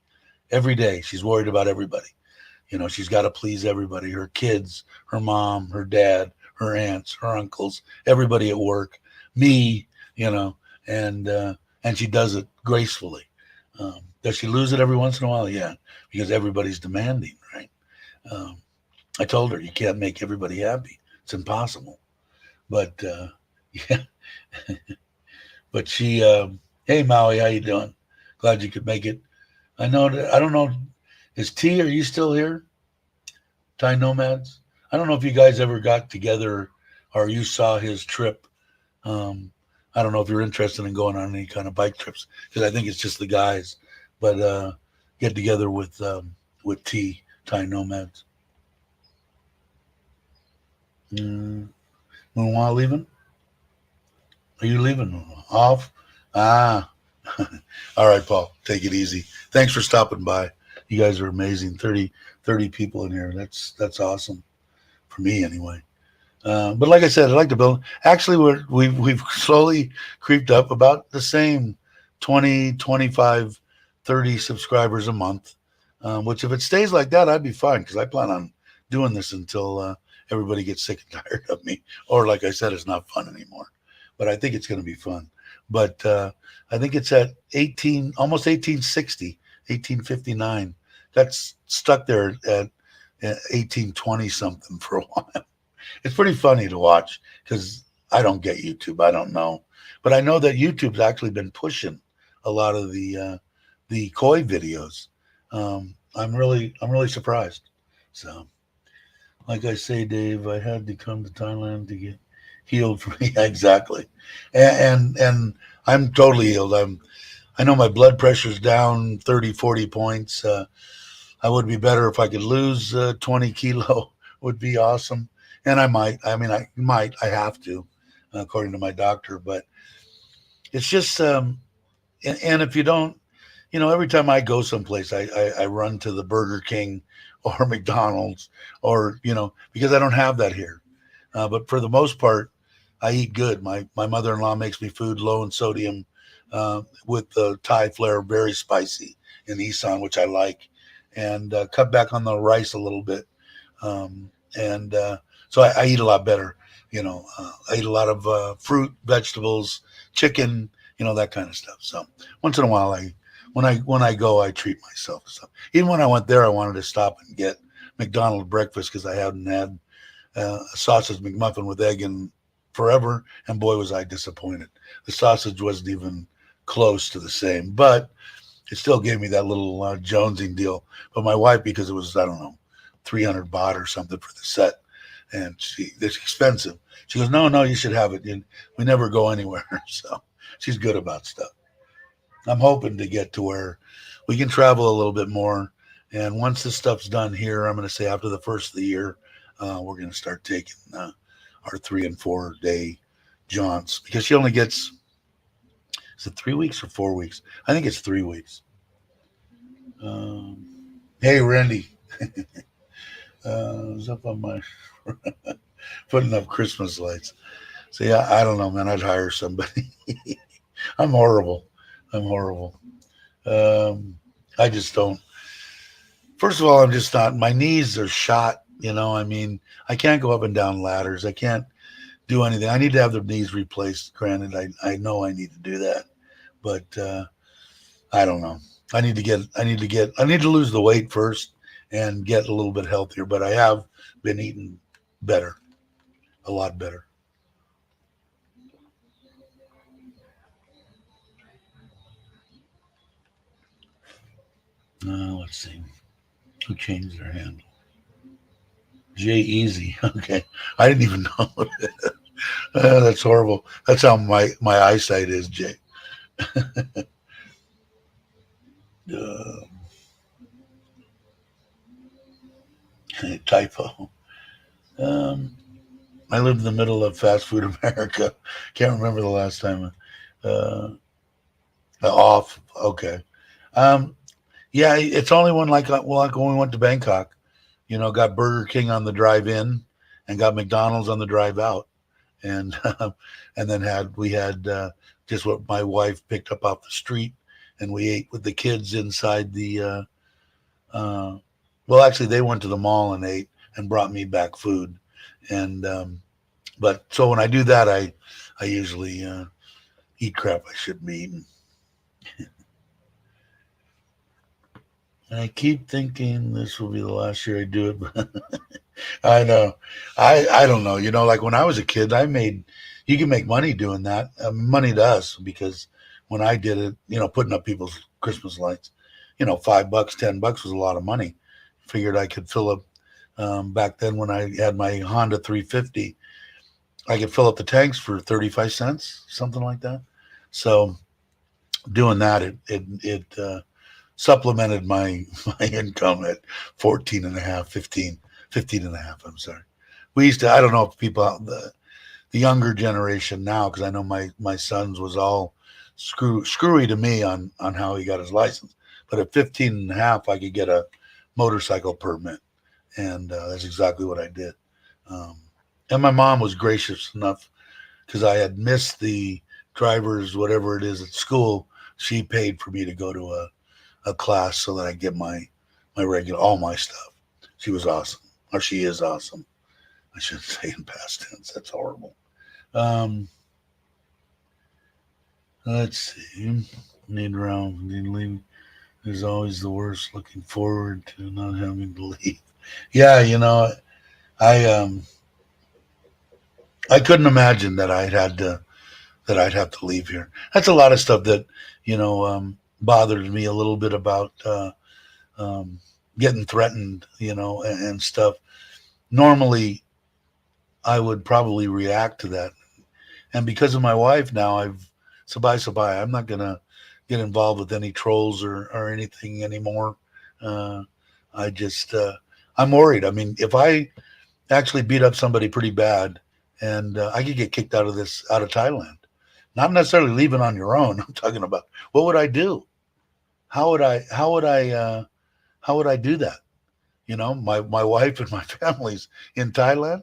Every day, she's worried about everybody. She's got to please everybody, her kids, her mom, her dad, her aunts, her uncles, everybody at work, me, and she does it gracefully. Does she lose it every once in a while? Yeah, because everybody's demanding, right? I told her you can't make everybody happy. It's impossible. But yeah, but she, hey Maui, how you doing? Glad you could make it. I know that I don't know. Is T? Are you still here? Thai Nomads. I don't know if you guys ever got together or you saw his trip. I don't know if you're interested in going on any kind of bike trips because I think it's just the guys. But get together with T, Thai Nomads. Moonwa leaving? Are you leaving? Off? Ah. All right, Paul. Take it easy. Thanks for stopping by. You guys are amazing. 30 people in here. That's awesome. For me, anyway. But like I said, I like to build. Actually, we've slowly creeped up about the same 20, 25, 30 subscribers a month, which if it stays like that, I'd be fine because I plan on doing this until everybody gets sick and tired of me. Or like I said, it's not fun anymore. But I think it's going to be fun. But I think it's at 18, almost 1860, 1859. That's stuck there at 1820 something for a while. It's pretty funny to watch because I don't get YouTube. I don't know, but I know that YouTube's actually been pushing a lot of the koi videos. I'm really surprised. So, like I say, Dave, I had to come to Thailand to get healed from yeah, exactly, and I'm totally healed. I know my blood pressure's down 30, 40 points. I would be better if I could lose 20 kilo. Would be awesome. And I might. I mean, I might. I have to, according to my doctor. But it's just, and if you don't, every time I go someplace, I run to the Burger King or McDonald's or, because I don't have that here. But for the most part, I eat good. My mother-in-law makes me food low in sodium with the Thai flair, very spicy in Isan, which I like, and cut back on the rice a little bit. And so I eat a lot better. I eat a lot of fruit, vegetables, chicken, that kind of stuff. So once in a while, when I go, I treat myself. So even when I went there, I wanted to stop and get McDonald's breakfast because I hadn't had a sausage McMuffin with egg in forever, and boy was I disappointed. The sausage wasn't even close to the same, but it still gave me that little jonesing deal. But my wife, because it was, I don't know, 300 baht or something for the set, and it's expensive. She goes, no, you should have it. We never go anywhere, so she's good about stuff. I'm hoping to get to where we can travel a little bit more. And once this stuff's done here, I'm going to say after the first of the year, we're going to start taking our 3 and 4 day jaunts because she only gets, is it 3 weeks or 4 weeks? I think it's 3 weeks. Hey, Randy. I was up on my putting up Christmas lights. So yeah, I don't know, man. I'd hire somebody. I'm horrible. I just don't. First of all, I'm just not. My knees are shot. I mean, I can't go up and down ladders. I can't do anything. I need to have the knees replaced. Granted, I know I need to do that, but I don't know. I need to lose the weight first and get a little bit healthier. But I have been eating better, a lot better. Let's see. Who changed their handle? Jay Easy. Okay. I didn't even know that. That's horrible. That's how my eyesight is, Jay. uh, Typo. Um, I live in the middle of fast food America. Can't remember the last time. Uh, Off. Okay. Um, yeah, it's only when like when we went to Bangkok, got Burger King on the drive in and got McDonald's on the drive out, and and then we had just what my wife picked up off the street, and we ate with the kids inside the. Well, actually, they went to the mall and ate and brought me back food, and but so when I do that, I usually eat crap I shouldn't be eating. And I keep thinking this will be the last year I do it, but I know. I don't know. Like when I was a kid, you can make money doing that. Money to us because when I did it, putting up people's Christmas lights, $5, $10 was a lot of money. Figured I could fill up, back then when I had my Honda 350, I could fill up the tanks for 35 cents, something like that. So doing that, it supplemented my income at 14 and a half, 15 and a half. I'm sorry. We used to, I don't know if people out the younger generation now, because I know my son's was all screwy to me on how he got his license. But at 15 and a half, I could get a motorcycle permit. And that's exactly what I did. And my mom was gracious enough because I had missed the driver's, whatever it is at school. She paid for me to go to a class so that I get my regular, all my stuff. She was awesome, or she is awesome. I shouldn't say in past tense. That's horrible. Um, let's see. Need leave. There's always the worst. Looking forward to not having to leave. Yeah, I I couldn't imagine that I'd have to leave here. That's a lot of stuff that bothered me a little bit about getting threatened, and stuff. Normally, I would probably react to that, and because of my wife now, Sabai. I'm not gonna get involved with any trolls or anything anymore. I just I'm worried. I mean, if I actually beat up somebody pretty bad, and I could get kicked out of Thailand. Not necessarily leaving on your own. I'm talking about what would I do? how would I do that? You know, my wife and my family's in Thailand,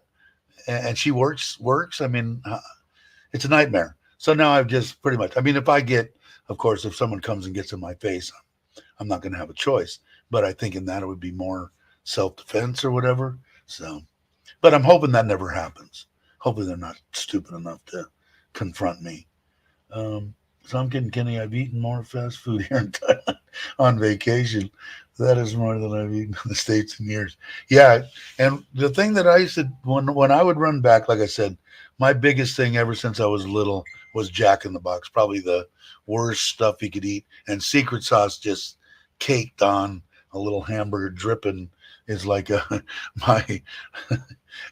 and she works. I mean, it's a nightmare. So now I've just pretty much. I mean, if I get, of course, if someone comes and gets in my face, I'm not going to have a choice. But I think in that it would be more self defense or whatever. So, but I'm hoping that never happens. Hopefully they're not stupid enough to confront me. Um, so I'm kidding, Kenny. I've eaten more fast food here in Thailand on vacation. That is more than I've eaten in the States in years. Yeah, and the thing that I used to when I would run back, like I said, my biggest thing ever since I was little was Jack in the Box. Probably the worst stuff you could eat, and secret sauce just caked on a little hamburger dripping is like a my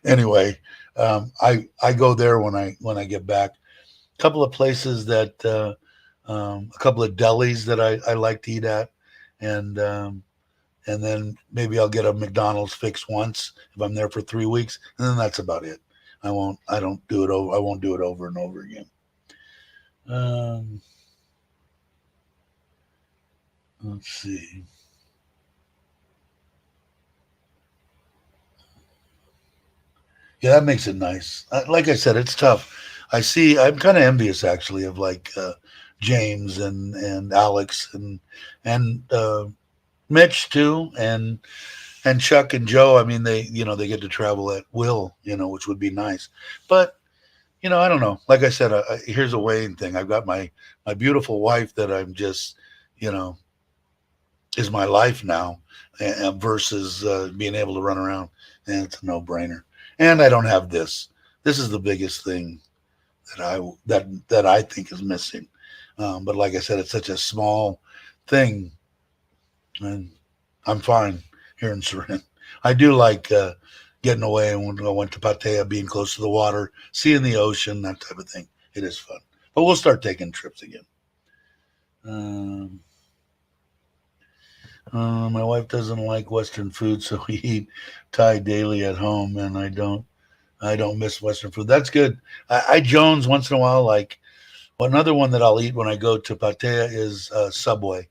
anyway. I go there when I get back. Couple of places that a couple of delis that I like to eat at, and and then maybe I'll get a McDonald's fix once if I'm there for 3 weeks, and then that's about it. I don't do it over. I won't do it over and over again. Um, let's see. Yeah, that makes it nice. Like I said, it's tough. I'm kind of envious actually of like James and Alex and Mitch too, and Chuck and Joe. I mean, they get to travel at will, which would be nice. But I don't know. Like I said, here's a Wayne thing. I've got my beautiful wife that I'm just, you know, is my life now, versus being able to run around, and it's a no brainer. And I don't have this. This is the biggest thing that I think is missing. But like I said, it's such a small thing, and I'm fine here in Surin. I do like getting away, and when I went to Pattaya, being close to the water, seeing the ocean, that type of thing. It is fun. But we'll start taking trips again. Um, my wife doesn't like Western food, so we eat Thai daily at home, and I don't miss Western food. That's good. I Jones once in a while. Like another one that I'll eat when I go to Pattaya is Subway.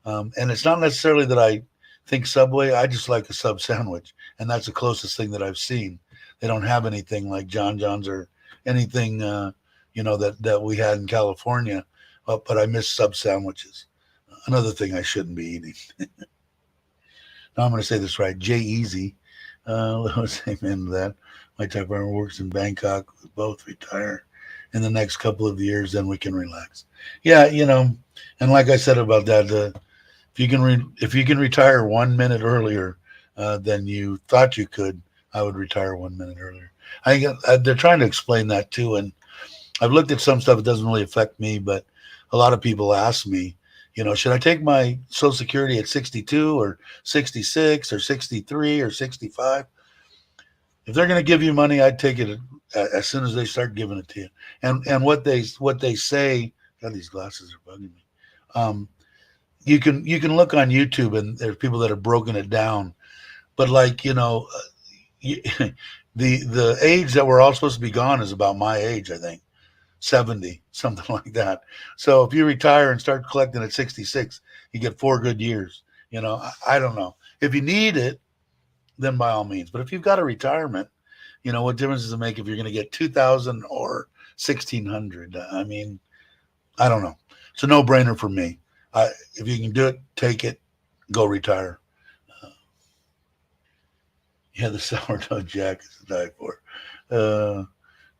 And it's not necessarily that I think Subway. I just like a sub sandwich, and that's the closest thing that I've seen. They don't have anything like John John's or anything, that we had in California. But I miss sub sandwiches. Another thing I shouldn't be eating. Now I'm going to say this right. Jay Easy. Let's amen to that. My typewriter works in Bangkok. We both retire in the next couple of years, then we can relax. Yeah, and like I said about that, if you can retire 1 minute earlier than you thought you could, I would retire 1 minute earlier. I think they're trying to explain that too, and I've looked at some stuff. It doesn't really affect me, but a lot of people ask me, should I take my Social Security at 62 or 66 or 63 or 65? If they're going to give you money, I'd take it as soon as they start giving it to you. And what they say, God, these glasses are bugging me. Um, you can look on YouTube, and there's people that have broken it down. But like you, the age that we're all supposed to be gone is about my age, I think, 70, something like that. So if you retire and start collecting at 66, you get 4 good years. I don't know. If you need it, then by all means. But if you've got a retirement, what difference does it make if you're going to get 2,000 or 1,600? I mean, I don't know. It's a no brainer for me. If you can do it, take it, go retire. Uh, yeah, the sourdough jack is to die for.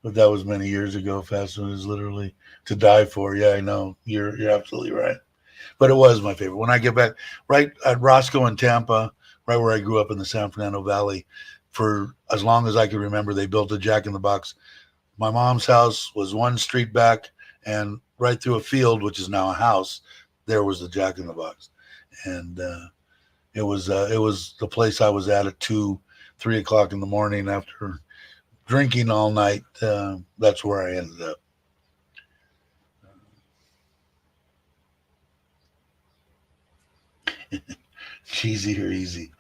But that was many years ago. Fast food is literally to die for. Yeah, I know. You're absolutely right. But it was my favorite. When I get back, right at Roscoe in Tampa, right where I grew up in the San Fernando Valley, for as long as I can remember, they built a Jack in the Box. My mom's house was one street back, and right through a field, which is now a house, there was the Jack in the Box, and it was the place I was at 2, 3 o'clock in the morning after drinking all night. That's where I ended up. Cheesy or easy?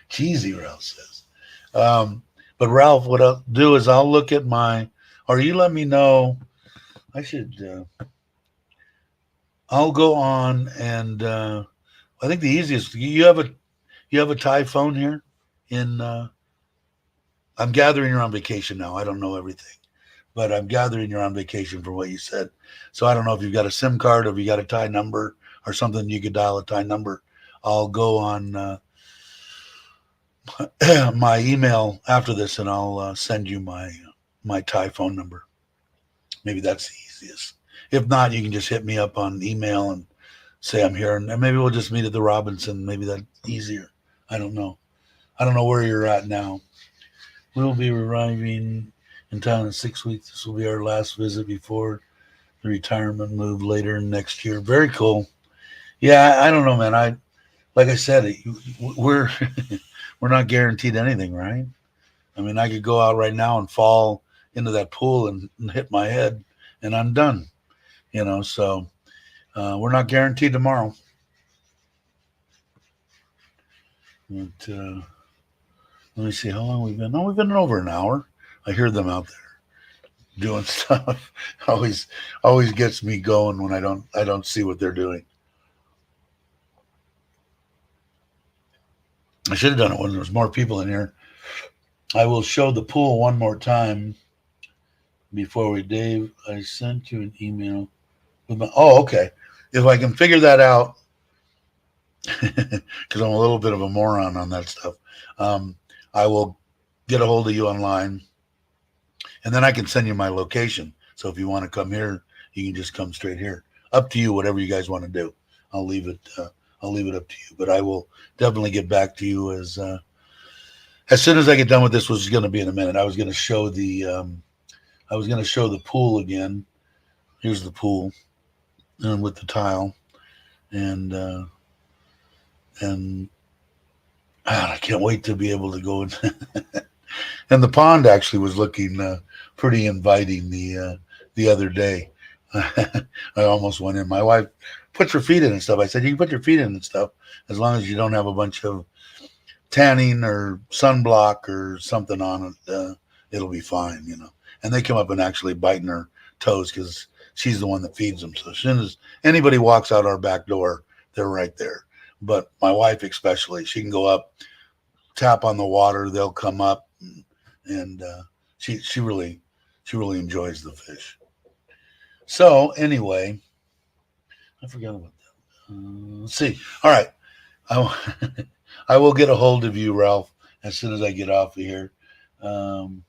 Cheesy, Ralph says. But Ralph, what I'll do is I'll look at or you let me know. I should. I'll go on and I think the easiest. You have a Thai phone here in. I'm gathering you're on vacation now. I don't know everything, but I'm gathering you're on vacation from what you said. So I don't know if you've got a SIM card or if you got a Thai number or something you could dial a Thai number. I'll go on my email after this and I'll send you my Thai phone number. Maybe that's the easiest. If not, you can just hit me up on email and say I'm here, and maybe we'll just meet at the Robinson. Maybe that's easier. I don't know. I don't know where you're at now. We'll be arriving in town in 6 weeks. This will be our last visit before the retirement move later next year. Very cool. Yeah, I don't know, man. Like I said, we're we're not guaranteed anything, right? I mean, I could go out right now and fall into that pool and hit my head, and I'm done. So we're not guaranteed tomorrow. But let me see how long we've been. Oh, we've been over an hour. I hear them out there doing stuff. always gets me going when I don't see what they're doing. I should have done it when there was more people in here. I will show the pool one more time before we, Dave. I sent you an email with my. Oh, okay. If I can figure that out, because I'm a little bit of a moron on that stuff, I will get a hold of you online, and then I can send you my location. So if you want to come here, you can just come straight here. Up to you, whatever you guys want to do. I'll leave it. I'll leave it up to you. But I will definitely get back to you as soon as I get done with this, which is going to be in a minute. I was going to show the pool again. Here's the pool, and with the tile, and I can't wait to be able to go in. And the pond actually was looking pretty inviting the other day. I almost went in. My wife puts her feet in and stuff. I said, you can put your feet in and stuff as long as you don't have a bunch of tanning or sunblock or something on it. It'll be fine, And they come up and actually biting her toes because she's the one that feeds them. So as soon as anybody walks out our back door, they're right there. But my wife especially, she can go up, tap on the water, they'll come up, and she really enjoys the fish. So anyway, I forgot about that. Let's see. All right, I, I will get a hold of you, Ralph, as soon as I get off of here. Um,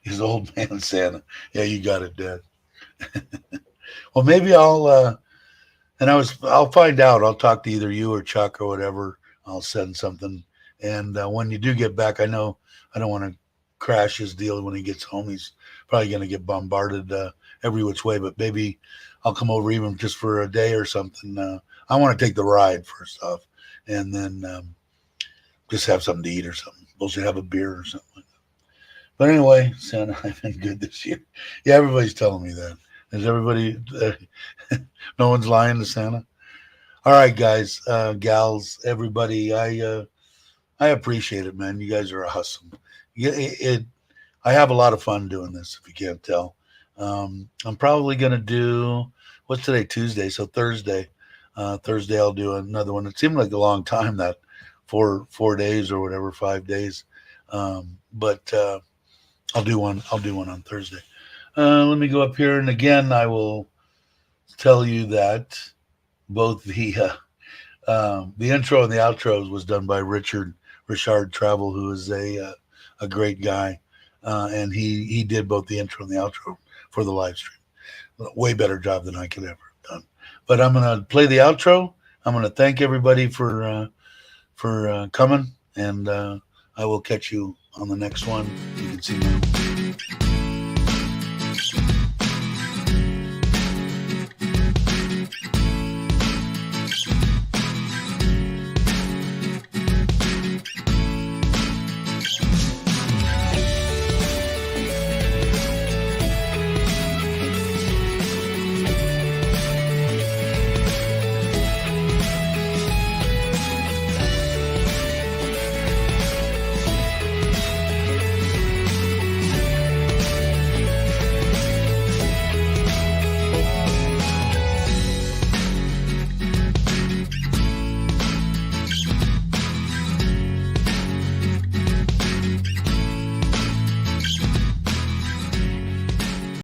his old man Santa. Yeah, you got it, Dad. Well, maybe I'll find out. I'll talk to either you or Chuck or whatever. I'll send something. And when you do get back, I know I don't want to crash his deal when he gets home. He's probably going to get bombarded every which way, but maybe I'll come over even just for a day or something. I want to take the ride first off, and then just have something to eat or something. We'll should have a beer or something like that. But anyway, Santa, I've been good this year. Yeah, everybody's telling me that. Is everybody? No one's lying to Santa. All right, guys, gals, everybody. I appreciate it, man. You guys are awesome. I have a lot of fun doing this. If you can't tell, I'm probably gonna do what's today, Tuesday. So Thursday I'll do another one. It seemed like a long time, that 4 days or whatever, 5 days. But I'll do one. I'll do one on Thursday. Let me go up here, and again, I will tell you that both the intro and the outros was done by Richard Travel, who is a great guy, and he did both the intro and the outro for the live stream. Way better job than I could ever have done. But I'm gonna play the outro. I'm gonna thank everybody for coming, and I will catch you on the next one. You can see me.